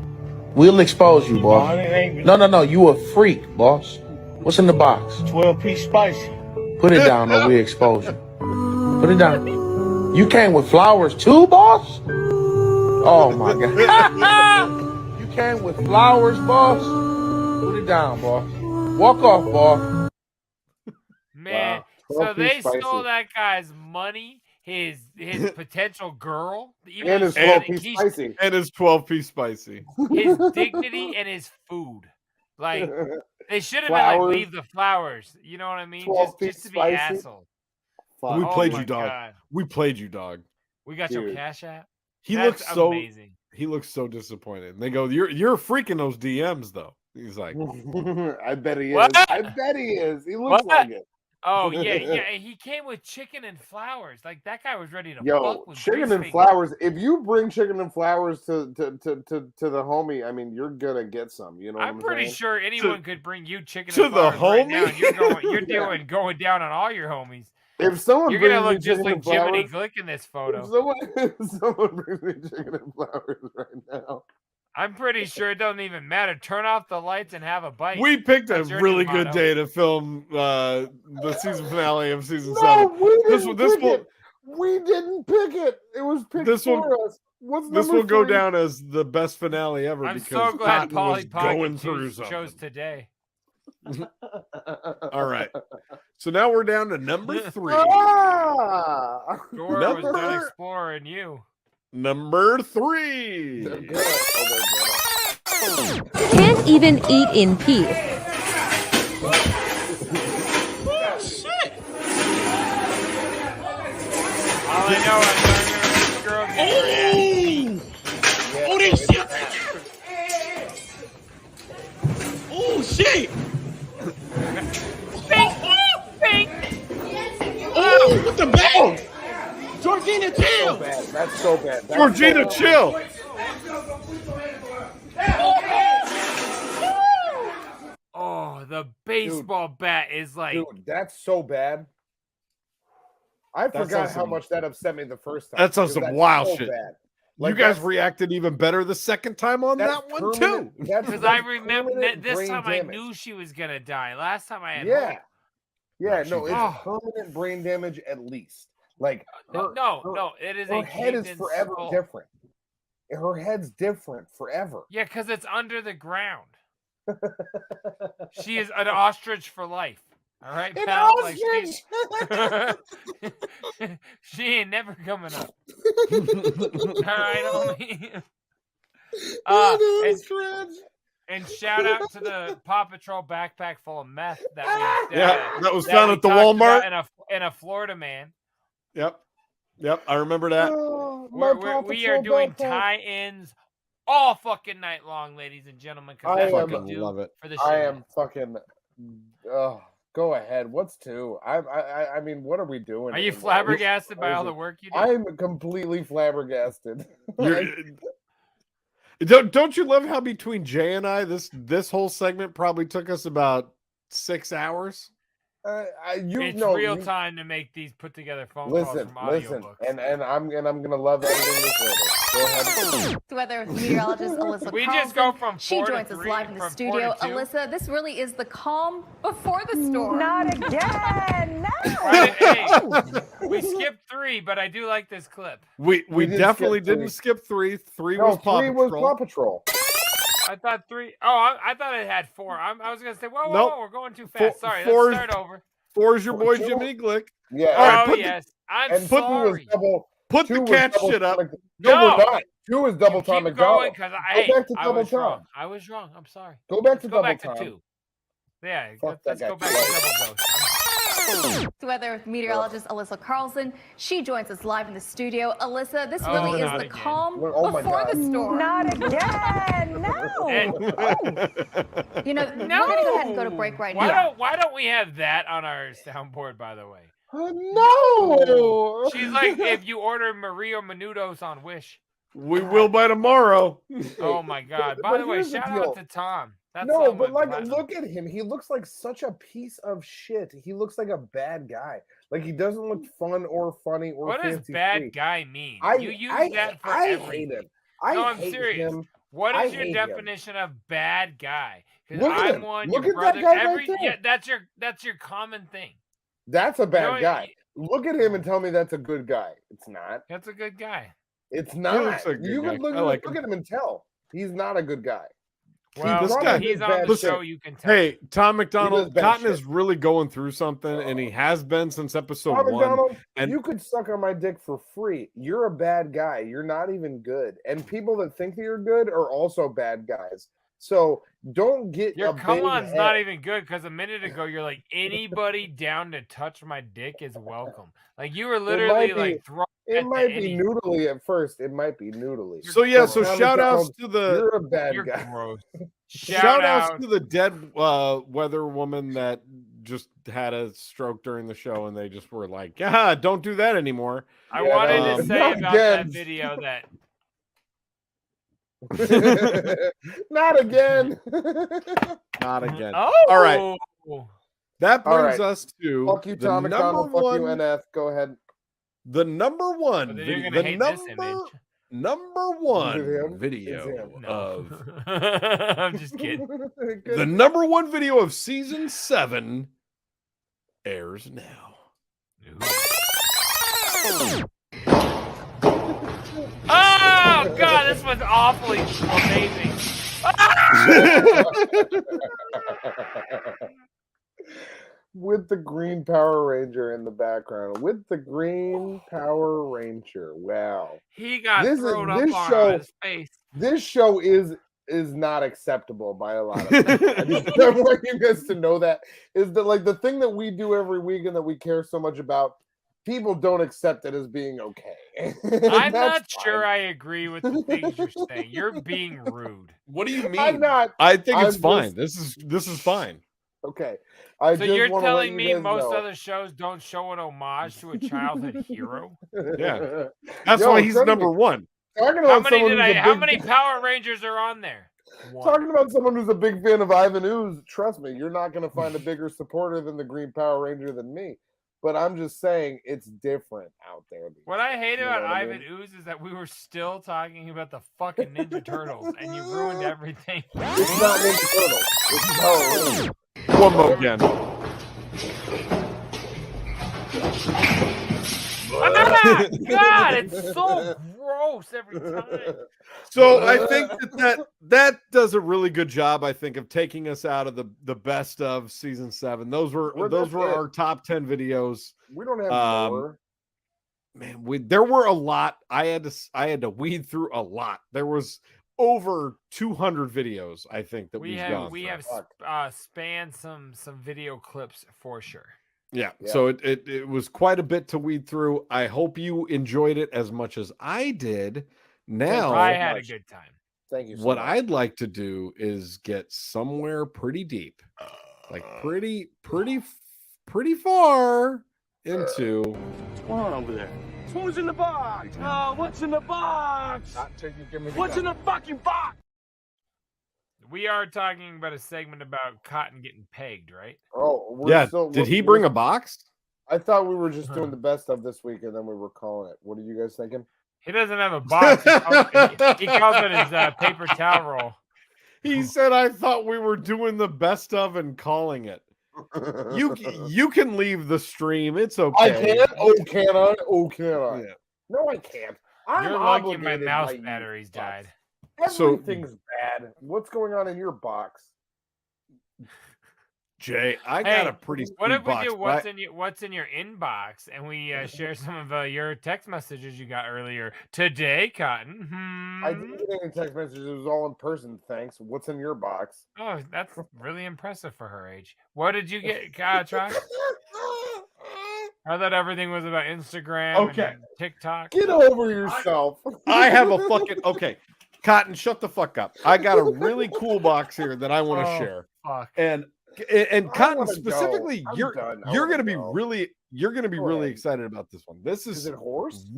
We'll expose you, boss. No. You a freak, boss. What's in the box? 12-piece spicy. Put it down or we expose you. Put it down. You came with flowers too, boss? Oh, my God. You came with flowers, boss? Put it down, boss. Walk off, boss. Man, wow. So they stole that guy's money, his potential girl, and his 12-piece spicy. And his 12-piece spicy. His dignity and his food. Like, they should have been like, leave the flowers. You know what I mean? Just to be assholes. We played you, dog. God. We played you, dog. We got your cash app. He looks so amazing. He looks so disappointed. And they go, "You're freaking those DMs, though." He's like, "I bet he is. I bet he is. He looks like it." Oh yeah. He came with chicken and flowers. Like that guy was ready to. Yo, chicken and flowers. If you bring chicken and flowers to the homie, I mean, you're gonna get some. You know, I'm pretty sure anyone could bring you chicken and flowers right now. And you're going down on all your homies. If someone you're gonna look just like Jiminy Glick in this photo. If someone brings me chicken and flowers right now, I'm pretty sure it doesn't even matter. Turn off the lights and have a bite. We picked a really good day to film the season finale of season 7. We didn't pick it. It was picked for us. This will go down as the best finale ever. I'm because so glad Polly going through chose today. All right. So now we're down to number 3. Dora was done exploring you. Number 3. Can't even eat in peace. Shit. All I know is this girl Oh shit! Bing! Oh, what the bag? Georgina, chill! That's so bad. Georgina, chill! Oh, the baseball bat is like... Dude, that's so bad. I forgot how much that upset me the first time. That's some wild shit. Bad. Like, you guys reacted even better the second time on that one, too. Because I remember this time I knew she was going to die. Last time I had hope. Yeah, no, it's permanent brain damage at least. Like, no, it is her head is forever different. Her head's different forever. Yeah, because it's under the ground. She is an ostrich for life. All right, pal? Like she ain't never coming up. All right, homie. And shout out to the Paw Patrol backpack full of meth that that was found at the Walmart in a Florida man. Yep, I remember that. We are doing tie-ins all fucking night long, ladies and gentlemen. I love it. For the I am fucking. Go ahead. What's 2? I mean, what are we doing? Are you flabbergasted by all the work you do? I'm completely flabbergasted. Don't you love how between Jay and I, this whole segment probably took us about 6 hours? It's real time to make these put together phone calls from audiobooks. And I'm gonna love editing this later. Go ahead. Weather meteorologist Alyssa We Carlson. just go from 4 She to joins us 3, live in the from studio. 4 to 2. Alyssa, this really is the calm before the storm. Not again. No. Hey, we skipped 3, but I do like this clip. We definitely didn't skip 3. 3 was Paw Patrol. I thought 3. Oh, I thought it had 4. I was gonna say, whoa, we're going too fast. Sorry, let's start over. 4 is your boy Jimmy Glick. Yeah. All right, yes. I'm sorry. Put the cat shit up. No, we're not. 2 is double Tom McDonald. Go back to double Tom. I was wrong. I'm sorry. Go back to double back Tom. to 2. Yeah, let's go back to double dose. Weather meteorologist Alyssa Carlson. She joins us live in the studio. Alyssa, this really is the calm before the storm. Not again. No. You know, we're going to go ahead and go to break right now. Why don't we have that on our soundboard, by the way? No. She's like, if you order Mario Menudos on Wish. We will by tomorrow. Oh, my God. By the way, shout out to Tom. That's look at him. He looks like such a piece of shit. He looks like a bad guy. Like, he doesn't look fun or funny or what does bad guy mean? You use that for everything. Hate him. I'm serious. Him. What is your definition of bad guy? Because Look at I'm him. one, Look your at brother, that guy right there. that's your common thing. That's a bad guy. Look at him and tell me that's a good guy. It's not. That's a good guy. It's not. You can look at him and tell he's not a good guy. Well, he's on the show. You can tell. Hey, Tom McDonald, Cotton is really going through something, and he has been since episode Tom 1. McDonald, And you could suck on my dick for free. You're a bad guy. You're not even good. And people that think that you're good are also bad guys. So don't get your come on's head. not even good because a minute ago you're like, anybody down to touch my dick is welcome. Like you were literally like throwing. It might be noodly at first. It might be noodly. So yeah, so shout outs to the. You're a bad guy. Gross. Shout outs to the dead weather woman that just had a stroke during the show, and they just were like, "Yeah, don't do that anymore." I wanted to say about that video that. Not again. Not again. Oh, all right. That brings us to fuck you, Tom McDonald. Fuck you, NF. Go ahead. The number one. Number one video of. I'm just kidding. The number one video of season 7 airs now. Oh God, this was awfully amazing. With the green Power Ranger in the background. With the green Power Ranger. Wow. He got thrown up on his face. This show is not acceptable by a lot of people. I want you guys to know that is that like the thing that we do every week and that we care so much about. People don't accept it as being okay. I'm not sure I agree with the things you're saying. You're being rude. What do you mean? I'm not. I think it's fine. This is fine. Okay. So you're telling me most other shows don't show an homage to a childhood hero? Yeah. That's why he's number one. How many Power Rangers are on there? Talking about someone who's a big fan of Ivan Ooze, trust me, you're not going to find a bigger supporter than the Green Power Ranger than me. But I'm just saying it's different out there. What I hate about Ivan Ooze is that we were still talking about the fucking Ninja Turtles and you ruined everything. It's not Ninja Turtles. It's Power Rangers. One more again. God, it's so gross every time. So I think that does a really good job, I think, of taking us out of the best of season 7. Those were our top 10 videos. We don't have more. Man, there were a lot. I had to weed through a lot. There was over 200 videos, I think, that we have spanned some video clips for sure. Yeah. So it was quite a bit to weed through. I hope you enjoyed it as much as I did. Now I had a good time. Thank you. What I'd like to do is get somewhere pretty deep, like pretty far into. What's going on over there? Who's in the box? Oh, what's in the box? What's in the fucking box? We are talking about a segment about Cotton getting pegged, right? Oh, did he bring a box? I thought we were just doing the best of this week, and then we were calling it. What are you guys thinking? He doesn't have a box. He calls it his paper towel roll. He said, "I thought we were doing the best of and calling it." You can leave the stream. It's okay. I can't. Oh, can I? Oh, can I? Yeah. No, I can't. I'm You're lucky my obligated mouse by you. batteries died. Everything's bad. What's going on in your box? Jay, I got a pretty sweet What if we box, do what's in your inbox and we share some of your text messages you got earlier today, Cotton? I didn't get any text messages. It was all in person. Thanks. What's in your box? Oh, that's really impressive for her age. What did you get, Trox? I thought everything was about Instagram and TikTok. Get over yourself. I have a fucking Cotton, shut the fuck up. I got a really cool box here that I want to share. Fuck. And Cotton, specifically, you're gonna be really excited about this one. This is it horse?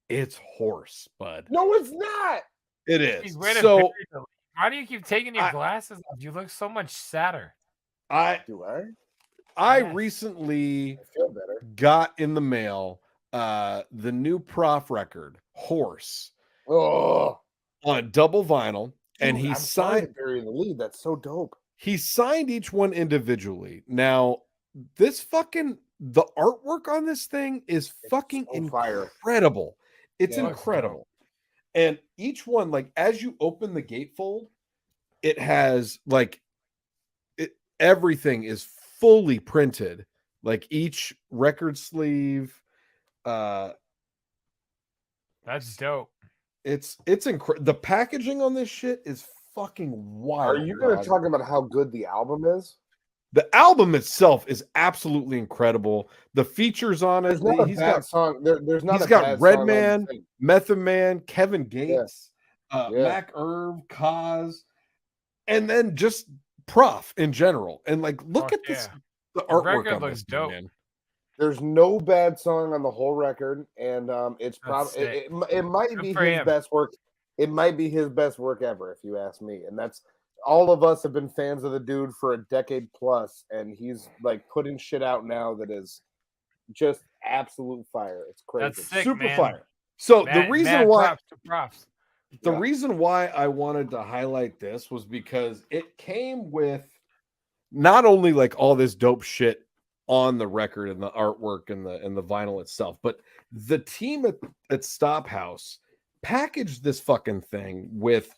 It's horse, bud. No, it's not. It is. So why do you keep taking your glasses off? You look so much sadder. I recently got in the mail the new Prof record, Horse. Oh, on double vinyl, and he signed burying the lead. That's so dope. He signed each one individually. Now, the artwork on this thing is fucking incredible. It's incredible. And each one, like, as you open the gatefold, it has everything is fully printed. Like each record sleeve. That's dope. It's incredible. The packaging on this shit is fucking wild. Are you going to talk about how good the album is? The album itself is absolutely incredible. The features on it. He's got song. There's not. He's got Redman, Method Man, Kevin Gates, Mac Irv, Kaz, and then just Prof in general. And look at this. The artwork on this dope. Man. There's no bad song on the whole record, and it's probably it might be his best work. It might be his best work ever, if you ask me. And that's all of us have been fans of the dude for a decade plus, and he's putting shit out now that is just absolute fire. It's crazy. That's sick, Super man. fire. So the reason why I wanted to highlight this was because it came with not only all this dope shit on the record and the artwork and the vinyl itself, but the team at Stop House packaged this fucking thing with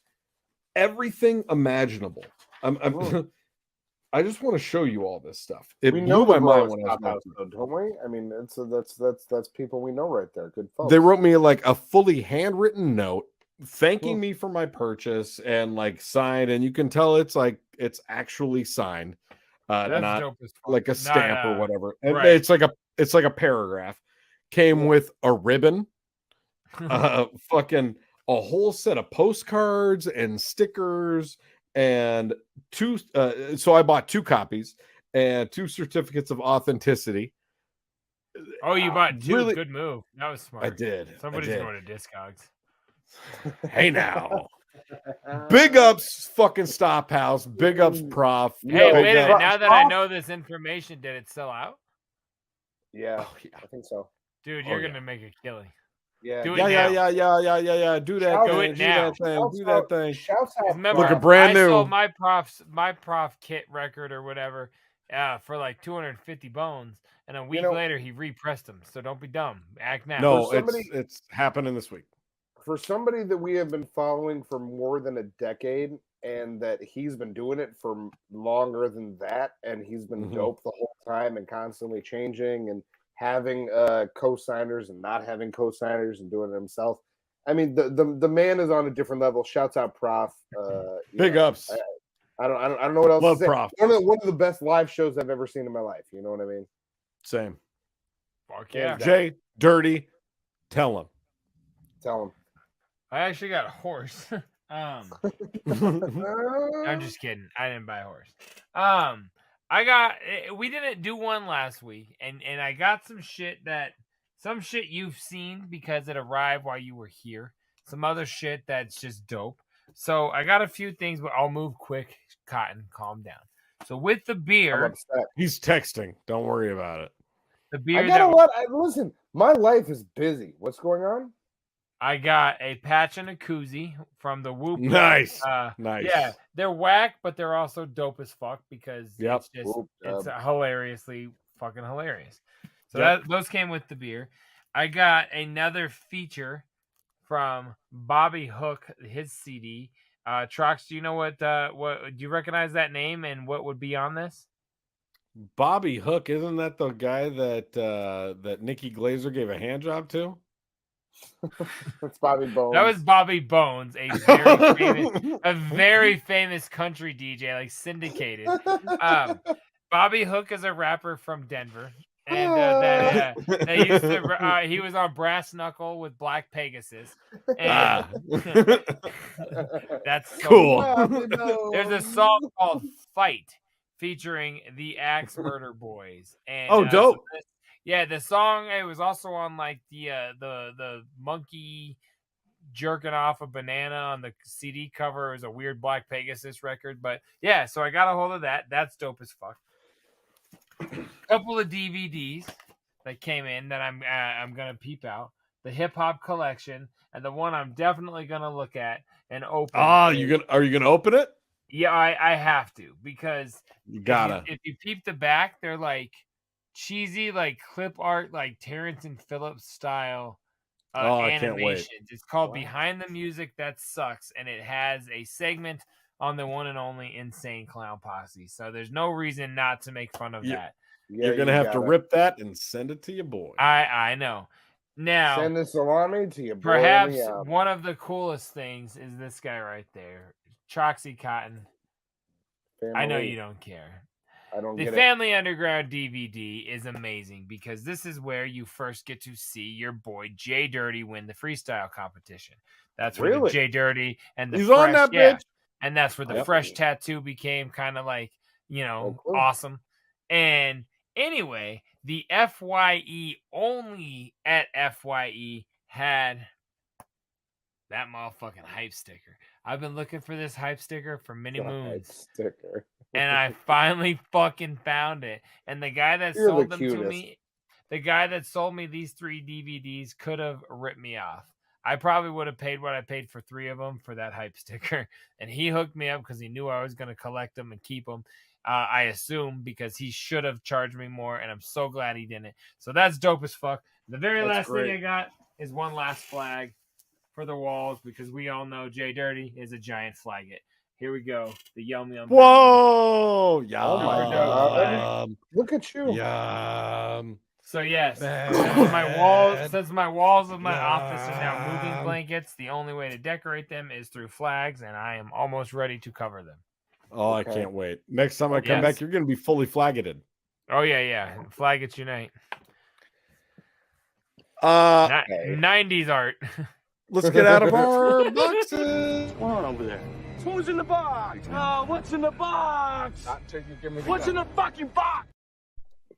everything imaginable. I just want to show you all this stuff. It blew my mind when I was House, don't we? I mean, that's people we know right there. Good folks. They wrote me a fully handwritten note thanking me for my purchase and signed, and you can tell it's actually signed. Not like a stamp or whatever. And right. It's like a paragraph. Came with a ribbon, fucking a whole set of postcards and stickers, and two. So I bought 2 copies and 2 certificates of authenticity. Oh, you bought 2? Really, good move. That was smart. I did. Somebody's going to Discogs. Hey now. Big ups, fucking Stop House. Big ups, Prof. Hey, wait a minute. Now that I know this information, did it sell out? Yeah, I think so. Dude, you're gonna make a killing. Yeah, Do it now. Yeah. Do that. Do it now. Do that thing. Remember, Look, brand new. I sold my Prof kit record or whatever for like 250 bones, and a week later he repressed them. So don't be dumb. Act now. No, it's happening this week. For somebody that we have been following for more than a decade, and that he's been doing it for longer than that, and he's been dope the whole time and constantly changing and having co-signers and not having co-signers and doing it himself. I mean, the man is on a different level. Shouts out, Prof. Big ups. I don't know what else Love to say. Prof. One of the best live shows I've ever seen in my life. You know what I mean? Same. Fuck yeah. Jay, Dirty, tell him. Tell him. I actually got a horse. I'm just kidding. I didn't buy a horse. We didn't do one last week, and I got some shit you've seen because it arrived while you were here. Some other shit that's just dope. So I got a few things, but I'll move quick. Cotton, calm down. So with the beer, he's texting. Don't worry about it. The beer. Listen, my life is busy. What's going on? I got a patch and a koozie from the Whoop. Nice. Nice. Yeah, they're whack, but they're also dope as fuck because Yep. it's hilariously fucking hilarious. So those came with the beer. I got another feature from Bobby Hook, his CD. Trox, do you know what do you recognize that name and what would be on this? Bobby Hook, isn't that the guy that Nikki Glazer gave a hand job to? That's Bobby Bones. That was Bobby Bones, a very famous country DJ, like syndicated. Bobby Hook is a rapper from Denver, and they used to. He was on Brass Knuckle with Black Pegasus. And that's so cool. There's a song called "Fight" featuring the Axe Murder Boys. And dope. Yeah, the song, it was also on like the monkey jerking off a banana on the CD cover. It was a weird Black Pegasus record, but yeah, so I got a hold of that. That's dope as fuck. Couple of DVDs that came in that I'm gonna peep out. The Hip Hop Collection, and the one I'm definitely gonna look at and open. Are you gonna open it? Yeah, I have to, because you gotta. If you peep the back, they're like cheesy, like clip art, like Terrence and Phillips style I can't wait. animations. It's called Behind the Music That Sucks, and it has a segment on the one and only Insane Clown Posse. So there's no reason not to make fun of that. You're gonna have to rip that and send it to your boy. I know. Now send the salami to your boy. Perhaps one of the coolest things is this guy right there, Troxy Cotton. I know you don't care. I don't The get Family Underground DVD is amazing because this is where you first get to see your boy JDirty win the freestyle competition. That's where the JDirty and the He's fresh, on that bitch. And that's where the fresh tattoo became kind of like, awesome. And anyway, the FYE only at FYE had that motherfucking hype sticker. I've been looking for this hype sticker for many moons. Sticker. And I finally fucking found it. And the guy that sold them to me, the guy that sold me these 3 DVDs could have ripped me off. I probably would have paid what I paid for 3 of them for that hype sticker. And he hooked me up because he knew I was going to collect them and keep them. I assume because he should have charged me more. And I'm so glad he didn't. So that's dope as fuck. The very last thing I got is one last flag for the walls, because we all know JDirty is a giant flagget. Here we go. The Yum Yum. Whoa! Yeah. Oh my god! Look at you. Yum. So yes, since my walls of my office are now moving blankets, the only way to decorate them is through flags, and I am almost ready to cover them. Oh, I can't wait. Next time I come back, you're going to be fully flaggeted. Oh yeah. Flaggets unite. 90s art. Let's get out of our boxes. What's going on over there? Who's in the box? What's in the box? What's in the fucking box?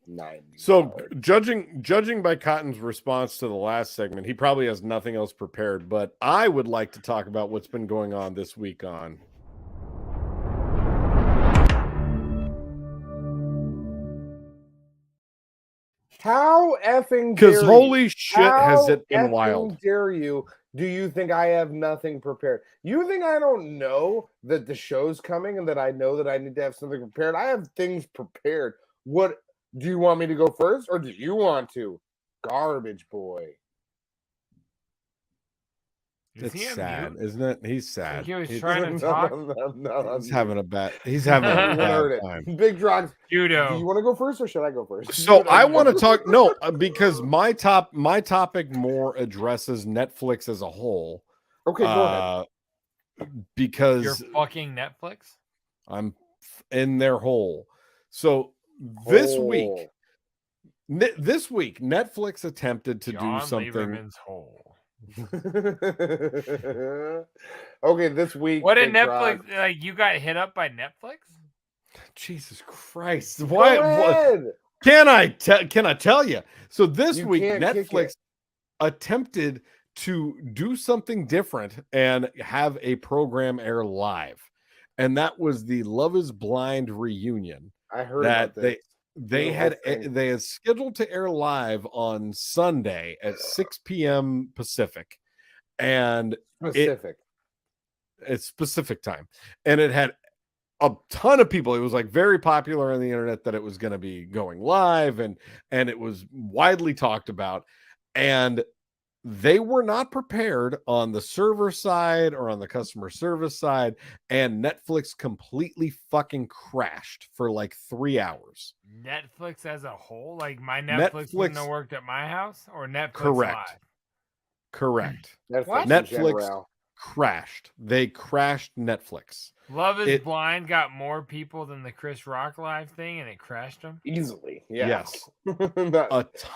90. So judging by Cotton's response to the last segment, he probably has nothing else prepared, but I would like to talk about what's been going on this week on How effing because holy shit has it been wild. Dare you? Do you think I have nothing prepared? You think I don't know that the show's coming and that I know that I need to have something prepared? I have things prepared. What do you want me to go first, or do you want to? Garbage boy. It's sad, isn't it? He's sad. He was trying to talk. No, He's having a bad time. Big Trox. Judo. Do you want to go first, or should I go first? So I want to talk. No, because my topic more addresses Netflix as a whole. Okay, go ahead. Because you're fucking Netflix. I'm in their hole. So this week, Netflix attempted to do something. Lieberman's hole. Okay, this week. What did Netflix? Like, you got hit up by Netflix? Jesus Christ! Why? What, can I tell you? So this week, Netflix attempted to do something different and have a program air live, and that was the Love Is Blind reunion. I heard that about this. they had scheduled to air live on Sunday at 6 p.m. Pacific, and it's Pacific time, and it had a ton of people. It was like very popular on the internet that it was going to be going live, and it was widely talked about, and they were not prepared on the server side or on the customer service side, and Netflix completely fucking crashed for like 3 hours. Netflix as a whole? Like my Netflix wouldn't have worked at my house? Or Netflix Live? Correct. Netflix crashed. They crashed Netflix. Love Is Blind got more people than the Chris Rock live thing, and it crashed them easily. Yeah. Yes,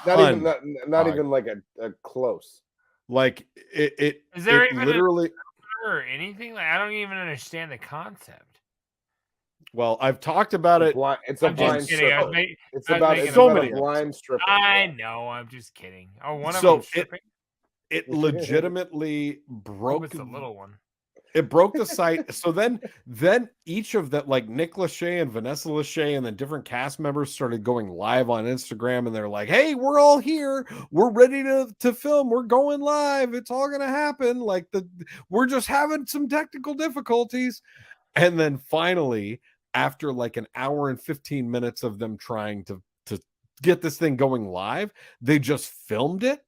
not even like a close. Like it. Is there even literally or anything? Like I don't even understand the concept. Well, I've talked about it. It's a blind stripper. It's about a blind stripper. I know. I'm just kidding. Oh, one of them them stripping. It legitimately broke. It's a little one. It broke the site. So then each of them, like Nick Lachey and Vanessa Lachey, and then different cast members started going live on Instagram, and they're like, "Hey, we're all here. We're ready to film. We're going live. It's all gonna happen. Like we're just having some technical difficulties." And then finally, after like an hour and 15 minutes of them trying to get this thing going live, they just filmed it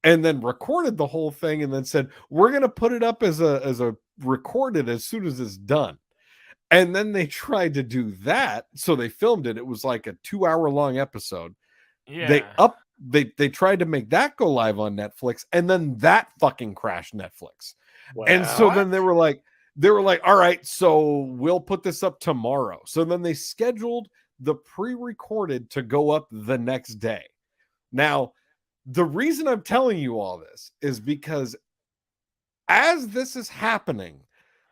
and then recorded the whole thing, and then said, "We're gonna put it up as a recorded as soon as it's done." And then they tried to do that, so they filmed it. It was like a 2-hour long episode. Yeah, they tried to make that go live on Netflix, and then that fucking crashed Netflix. Wow. And so then they were like, all right, so we'll put this up tomorrow. So then they scheduled the pre-recorded to go up the next day. Now, the reason I'm telling you all this is because as this is happening,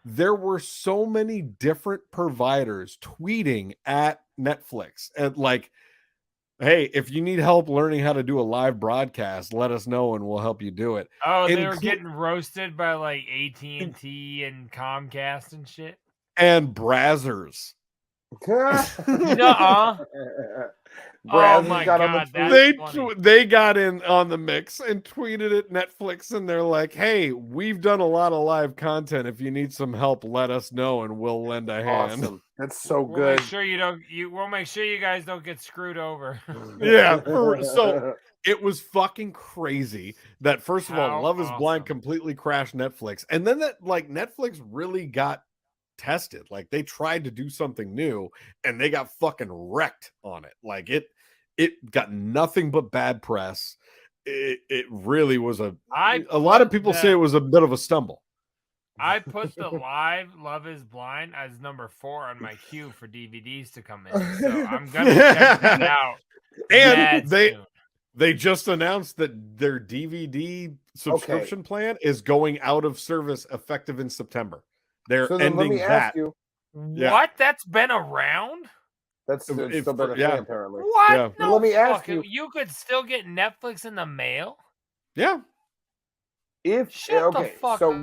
there were so many different providers tweeting at Netflix and like, "Hey, if you need help learning how to do a live broadcast, let us know and we'll help you do it." Oh, they were getting roasted by like AT&T and Comcast and shit. And Brazzers. Nuh-uh. Oh my god, they got in on the mix and tweeted at Netflix, and they're like, "Hey, we've done a lot of live content. If you need some help, let us know and we'll lend a hand." Awesome. That's so We'll good. make sure we'll make sure you guys don't get screwed over. Yeah. So it was fucking crazy that first of all, Love Is Blind completely crashed Netflix, and then that like Netflix really got tested. Like they tried to do something new and they got fucking wrecked on it. Like it got nothing but bad press. It really was a lot of people say it was a bit of a stumble. I put the live Love Is Blind as number 4 on my queue for DVDs to come in. So I'm gonna check that out. And they just announced that their DVD subscription plan is going out of service effective in September. They're ending that. What? That's been around? That's still been a thing, apparently. What? Yeah. No, let me ask you. You could still get Netflix in the mail? Yeah. Shut the fuck up.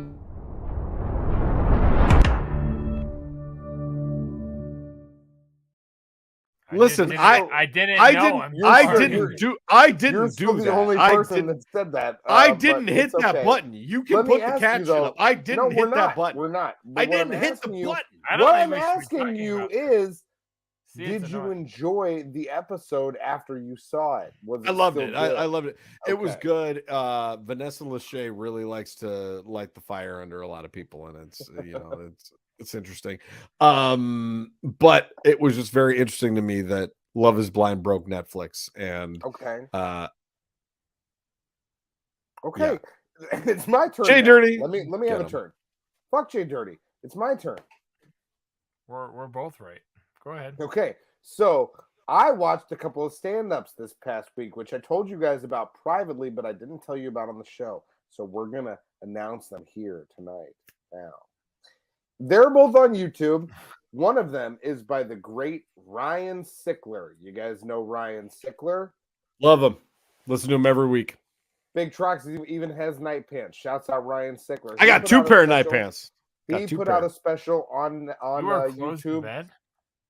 Listen, I didn't know. I didn't do the only person that said that. I didn't hit that button. You can put the caption up. I didn't hit that button. We're not. I didn't hit the button. What I'm asking you is, Did you enjoy the episode after you saw it? I loved it. I loved it. It was good. Vanessa Lachey really likes to light the fire under a lot of people, and it's it's interesting. But it was just very interesting to me that Love Is Blind broke Netflix, and okay, it's my turn. JDirty, let me have a turn. Fuck JDirty. It's my turn. We're both right. Go ahead. Okay, so I watched a couple of stand-ups this past week, which I told you guys about privately, but I didn't tell you about on the show. So we're gonna announce them here tonight. Now, they're both on YouTube. One of them is by the great Ryan Sickler. You guys know Ryan Sickler? Love him. Listen to him every week. Big Troxy even has night pants. Shouts out Ryan Sickler. I got 2 pair of night pants. He put out a special on YouTube.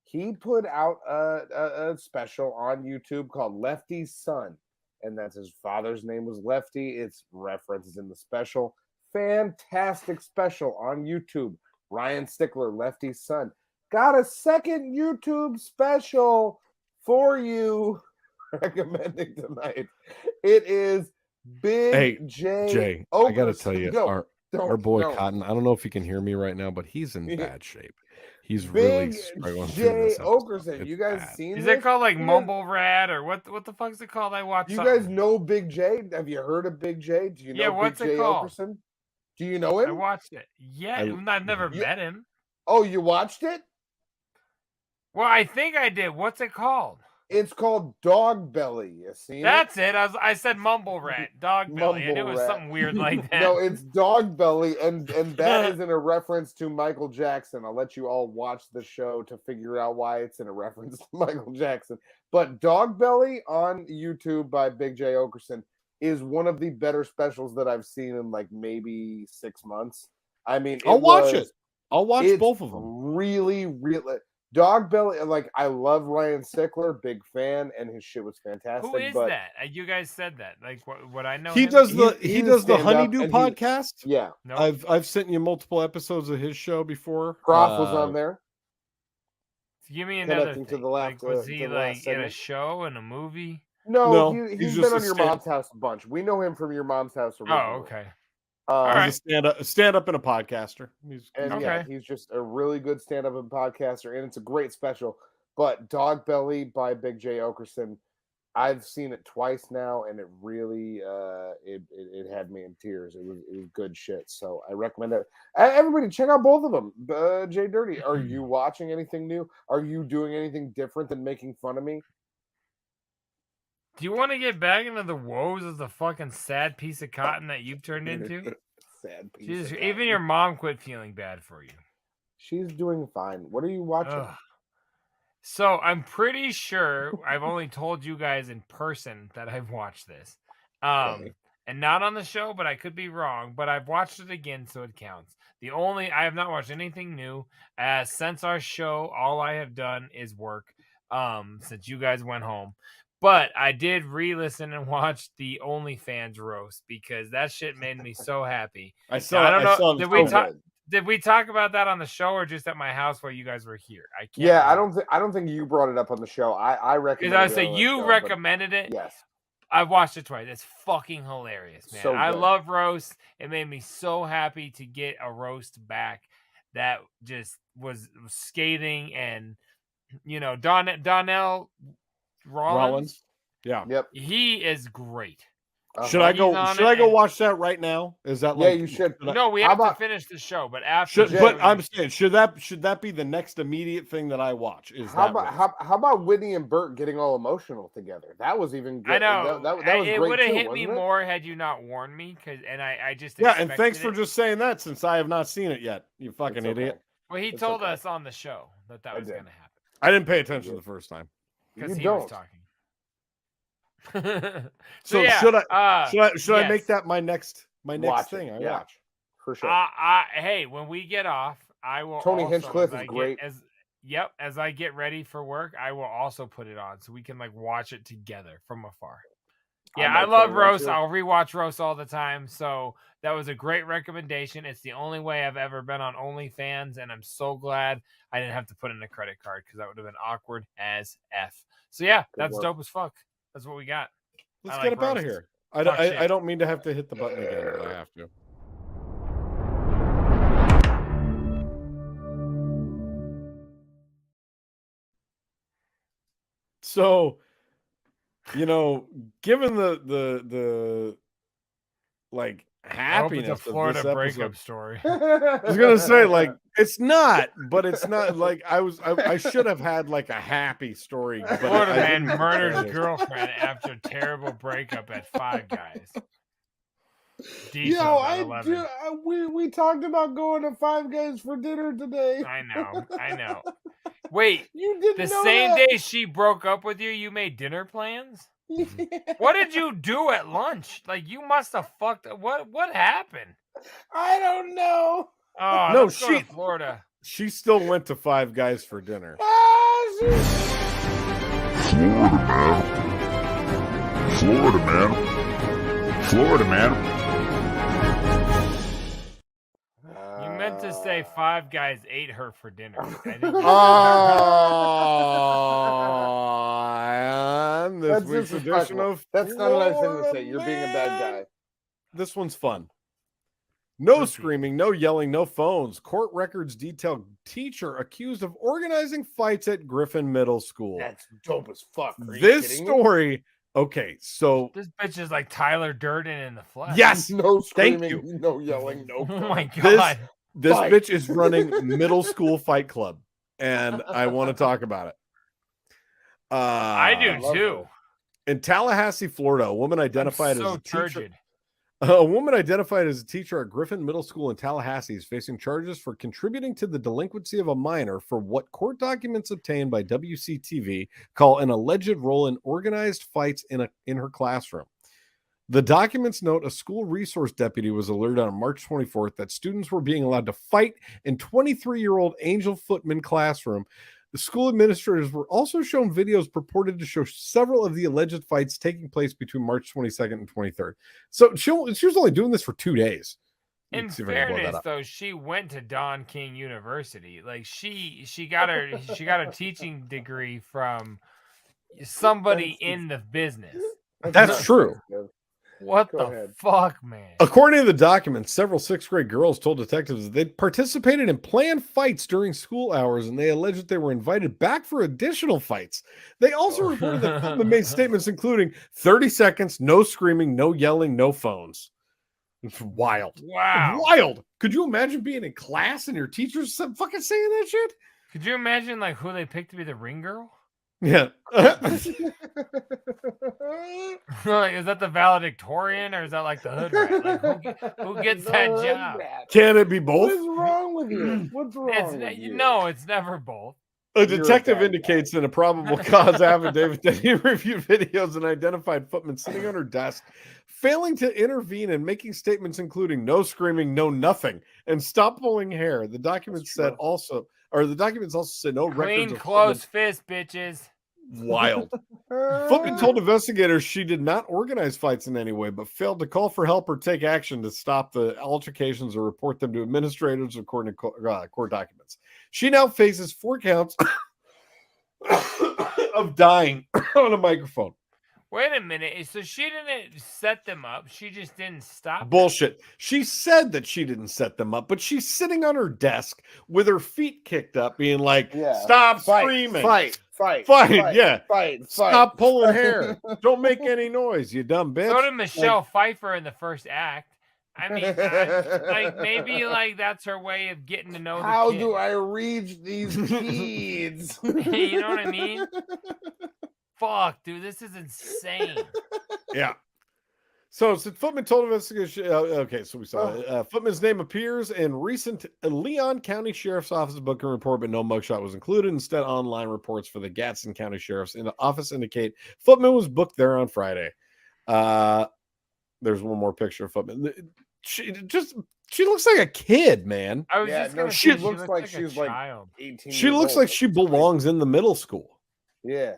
He put out a special on YouTube called Lefty's Son, and that's his father's name was Lefty. It's references in the special. Fantastic special on YouTube. Ryan Sickler, Lefty's Son. Got a second YouTube special for you recommending tonight. It is Big Jay, Okerson. I gotta tell you, our boy Cotton, I don't know if you can hear me right now, but he's in bad shape. He's really struggling through this J Okerson. You guys seen Is this? it called like Mumble Rat or what the fuck's it called? I watched You something. guys know Big J? Have you heard of Big J? Do you know what's Big it J called? Okerson? Do you know him? I watched it. Yeah, I've never met him. Oh, you watched it? Well, I think I did. What's it called? It's called Dog Belly. You seen That's it. I said Mumble Rat, Dog Belly. I knew it was Rat. something weird like that. No, it's Dog Belly, and that is in a reference to Michael Jackson. I'll let you all watch the show to figure out why it's in a reference to Michael Jackson. But Dog Belly on YouTube by Big J Okerson is one of the better specials that I've seen in like maybe 6 months. I mean, I'll watch it. I'll watch both of them. Really, really. Dog Belly, like I love Ryan Sickler, big fan, and his shit was fantastic. Who is that? You guys said that. Like what I know. He him? does the Honeydew podcast. Yeah, nope. I've sent you multiple episodes of his show before. Prof was on there. Give me another thing. To the last, was he like in a show, in a movie? No, he's been on Your Mom's House a bunch. We know him from Your Mom's House originally. Oh, okay. He's a stand-up and a podcaster. He's just a really good stand-up and podcaster, and it's a great special. But Dog Belly by Big J Okerson, I've seen it twice now, and it really it had me in tears. It was good shit. So I recommend it. Everybody, check out both of them. JDirty, are you watching anything new? Are you doing anything different than making fun of me? Do you want to get back into the woes of the fucking sad piece of cotton that you've turned into? Sad piece. Even your mom quit feeling bad for you. She's doing fine. What are you watching? Ugh. So I'm pretty sure I've only told you guys in person that I've watched this. And not on the show, but I could be wrong. But I've watched it again, so it counts. I have not watched anything new. Since our show, all I have done is work. Since you guys went home. But I did re-listen and watch the OnlyFans roast because that shit made me so happy. I don't know. Did we talk about that on the show or just at my house while you guys were here? I can't. Yeah, remember. I don't think you brought it up on the show. I recommended it. Because I say you recommended it. Yes. I've watched it twice. It's fucking hilarious, man. So I love roast. It made me so happy to get a roast back that just was scathing and Donnell Rollins. Yeah. Yep. He is great. Should I go watch that right now? Is that like you should. No, we have to finish the show, but after. I'm saying, should that be the next immediate thing that I watch? How about Whitney and Bert getting all emotional together? That was even good. I know that was great. It would have hit me it? more had you not warned me, I just and thanks for just saying that since I have not seen it yet. You fucking idiot. Well, he told us on the show that was going to happen. I didn't pay attention the first time because he was talking. So should I make that my next thing I watch? For sure. Hey, when we get off, I will. Tony Hinchcliffe is great. As I get ready for work, I will also put it on so we can watch it together from afar. Yeah, I love roast. I'll rewatch roast all the time. So that was a great recommendation. It's the only way I've ever been on OnlyFans, and I'm so glad I didn't have to put in a credit card because that would have been awkward as F. So yeah, that's dope as fuck. That's what we got. Let's get up out of here. I don't mean to have to hit the button again, but I have to. So, given the like happiness of Florida this breakup story. I was gonna say, like, it's not, but it's not like I should have had like a happy story. But Florida man murdered his girlfriend after a terrible breakup at Five Guys. We talked about going to Five Guys for dinner today. I know. Wait, you didn't the know same that? day she broke up with you, you made dinner plans? What did you do at lunch? Like, you must have fucked up. What happened? I don't know. Oh, no, let's go to Florida. She still went to Five Guys for dinner. Florida, man. You meant to say Five Guys ate her for dinner. I think and this week's edition of That's not a nice thing to say. You're being a bad guy. This one's fun. No screaming, no yelling, no phones. Court records detail teacher accused of organizing fights at Griffin Middle School. That's dope as fuck. Are you This kidding me? story. Okay, so this bitch is like Tyler Durden in the flesh. yes, No thank screaming, you. no yelling, no. Oh my god. This Fight. bitch is running middle school fight club, and I want to talk about it. I do too. In Tallahassee, Florida, a woman identified so as a teacher. turgid. A woman identified as a teacher at Griffin Middle School in Tallahassee is facing charges for contributing to the delinquency of a minor for what court documents obtained by WCTV call an alleged role in organized fights in her classroom. The documents note a school resource deputy was alerted on March 24th that students were being allowed to fight in 23-year-old Angel Footman classroom. The school administrators were also shown videos purported to show several of the alleged fights taking place between March 22nd and 23rd. So she was only doing this for 2 days. In fairness, though, she went to Don King University. Like she got a teaching degree from somebody in the business. That's true. What the fuck, man? According to the documents, several sixth grade girls told detectives that they participated in planned fights during school hours, and they alleged that they were invited back for additional fights. They also reported that Footman made statements including 30 seconds, no screaming, no yelling, no phones. It's wild. Wow. Wild. Could you imagine being in class and your teachers fucking saying that shit? Could you imagine like who they picked to be the ring girl? Yeah. Like, is that the valedictorian or is that like the hood rat? Like, who gets that job? Can it be both? What is wrong with you? What's wrong with you? No, it's never both. A detective indicates in a probable cause affidavit that he reviewed videos and identified Footman sitting on her desk, failing to intervene and making statements including no screaming, no nothing, and stop pulling hair. The documents also said no records Clean of close fist, bitches. Wild. Footman told investigators she did not organize fights in any way, but failed to call for help or take action to stop the altercations or report them to administrators, according to court documents. She now faces 4 counts of dying on a microphone. Wait a minute. So she didn't set them up. She just didn't stop. Bullshit. She said that she didn't set them up, but she's sitting on her desk with her feet kicked up, being like, stop screaming. Fight. Yeah. Fight. Stop pulling hair. Don't make any noise, you dumb bitch. So did Michelle Pfeiffer in the first act. I mean, like maybe like that's her way of getting to know the How kid. do I reach these kids? You know what I mean? Fuck, dude, this is insane. Yeah. So Footman told investigators. Okay, so we saw it. Footman's name appears in recent Leon County Sheriff's Office booking report, but no mugshot was included. Instead, online reports for the Gadsden County Sheriff's Office indicate Footman was booked there on Friday. There's one more picture of Footman. She looks like a kid, man. I was just gonna she say, looks like a she's child. like 18. She looks like she belongs in the middle school. Yeah.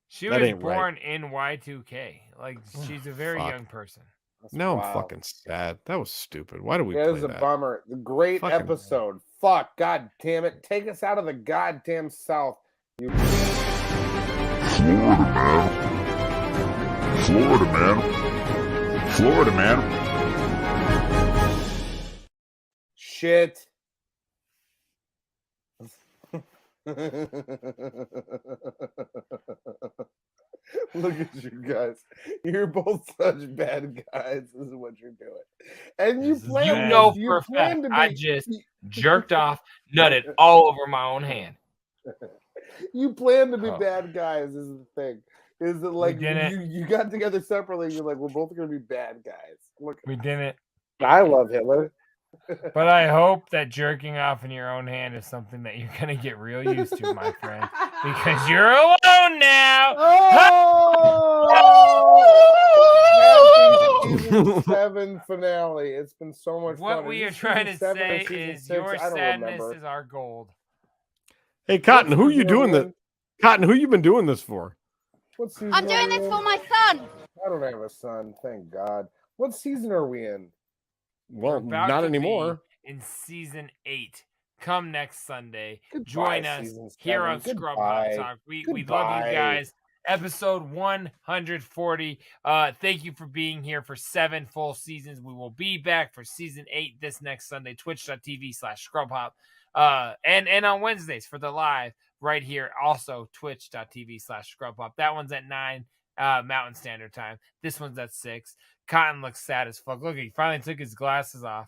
She That was ain't born right. in Y2K. Like, she's a very Fuck. young person. Now wild. I'm fucking sad. That was stupid. Why do we It play was a that? bummer. Great Fucking- episode. Fuck. God damn it. Take us out of the goddamn South. You... Florida, man. Florida, man. Shit. Look at you guys. You're both such bad guys. This is what you're doing. And you plan, You know you for a plan fact to be... I just jerked off, nutted all over my own hand. You plan to be Oh. bad guys is the thing. Is it like you got together separately? You're like, we're both gonna be bad guys. Look, We didn't. I love Hitler. But I hope that jerking off in your own hand is something that you're going to get real used to, my friend. Because you're alone now. Oh! Happy season 7 finale. It's been so much fun. What we are trying to Season 7 or say season is 6? your I don't sadness remember. is our gold. Hey, Cotton, What who you season are we doing that? in? Cotton, who you been doing this for? What season I'm are doing we this in? for my son. I don't have a son, thank God. What season are we in? Well, About not to anymore. be in season 8. Come next Sunday. Goodbye, Join us season here 7. on Scrub Goodbye. Hot Talk. We love Goodbye. you guys. Episode 140. Thank you for being here for 7 full seasons. We will be back for season 8 this next Sunday. Twitch.tv/ScrubHop. And on Wednesdays for the live right here. Also Twitch.tv/ScrubHop. That one's at 9 Mountain Standard Time. This one's at 6. Cotton looks sad as fuck. Look, he finally took his glasses off.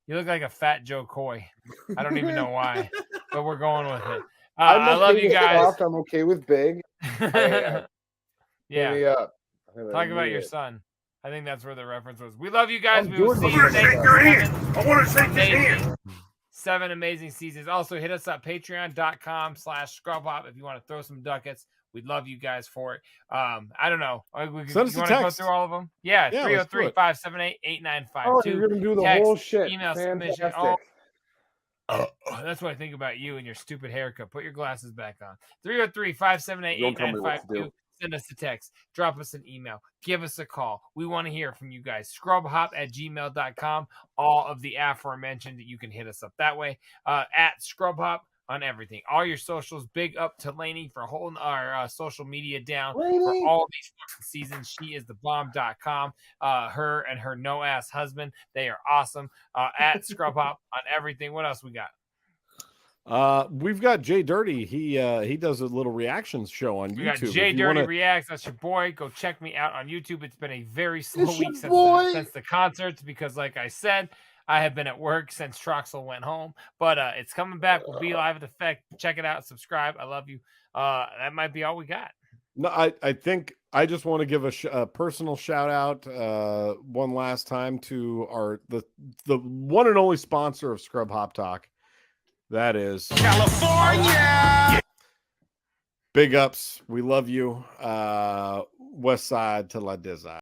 You look like a fat Joe Coy. I don't even know why, but we're going with it. I love you guys. Soft, I'm okay with big. Yeah. Hit me up. Talk about your son. I think that's where the reference was. We love you guys. I'm We will doing see my you son. next Your hand. I want to shake his hand. 7 amazing seasons. Also, hit us up, patreon.com/scrubhop if you want to throw some ducats. We'd love you guys for it. I don't know. Send us you a want to go text. through all of them? Yeah, Yeah, let's do it. 303-578-8952. Oh, you're gonna do the Text, whole shit. Email submission. Fantastic. That's what I think about you and your stupid haircut. Put your glasses back on. Don't tell me what to 303-578-8952. do. Send us a text. Drop us an email. Give us a call. We want to hear from you guys. Scrubhop@gmail.com. All of the aforementioned, you can hit us up that way. At Scrubhop on everything. All your socials. Big up to Lainey for holding our social media down for all these fucking seasons. She is the bomb.com. Her and her no-ass husband. They are awesome. At Scrubhop on everything. What else we got? We've got JDirty. He does a little reactions show on We got YouTube. J If you Dirty wanna- Reacts. That's your boy. Go check me out on YouTube. It's been a very slow It's your week boy. since the concerts because, like I said, I have been at work since Troxel went home. But it's coming back. We'll be live at the Effect. Check it out. Subscribe. I love you. That might be all we got. No, I think I just want to give a personal shout out one last time to the one and only sponsor of Scrub Hop Talk. That is California. Big ups. We love you. West Side to La Dizza.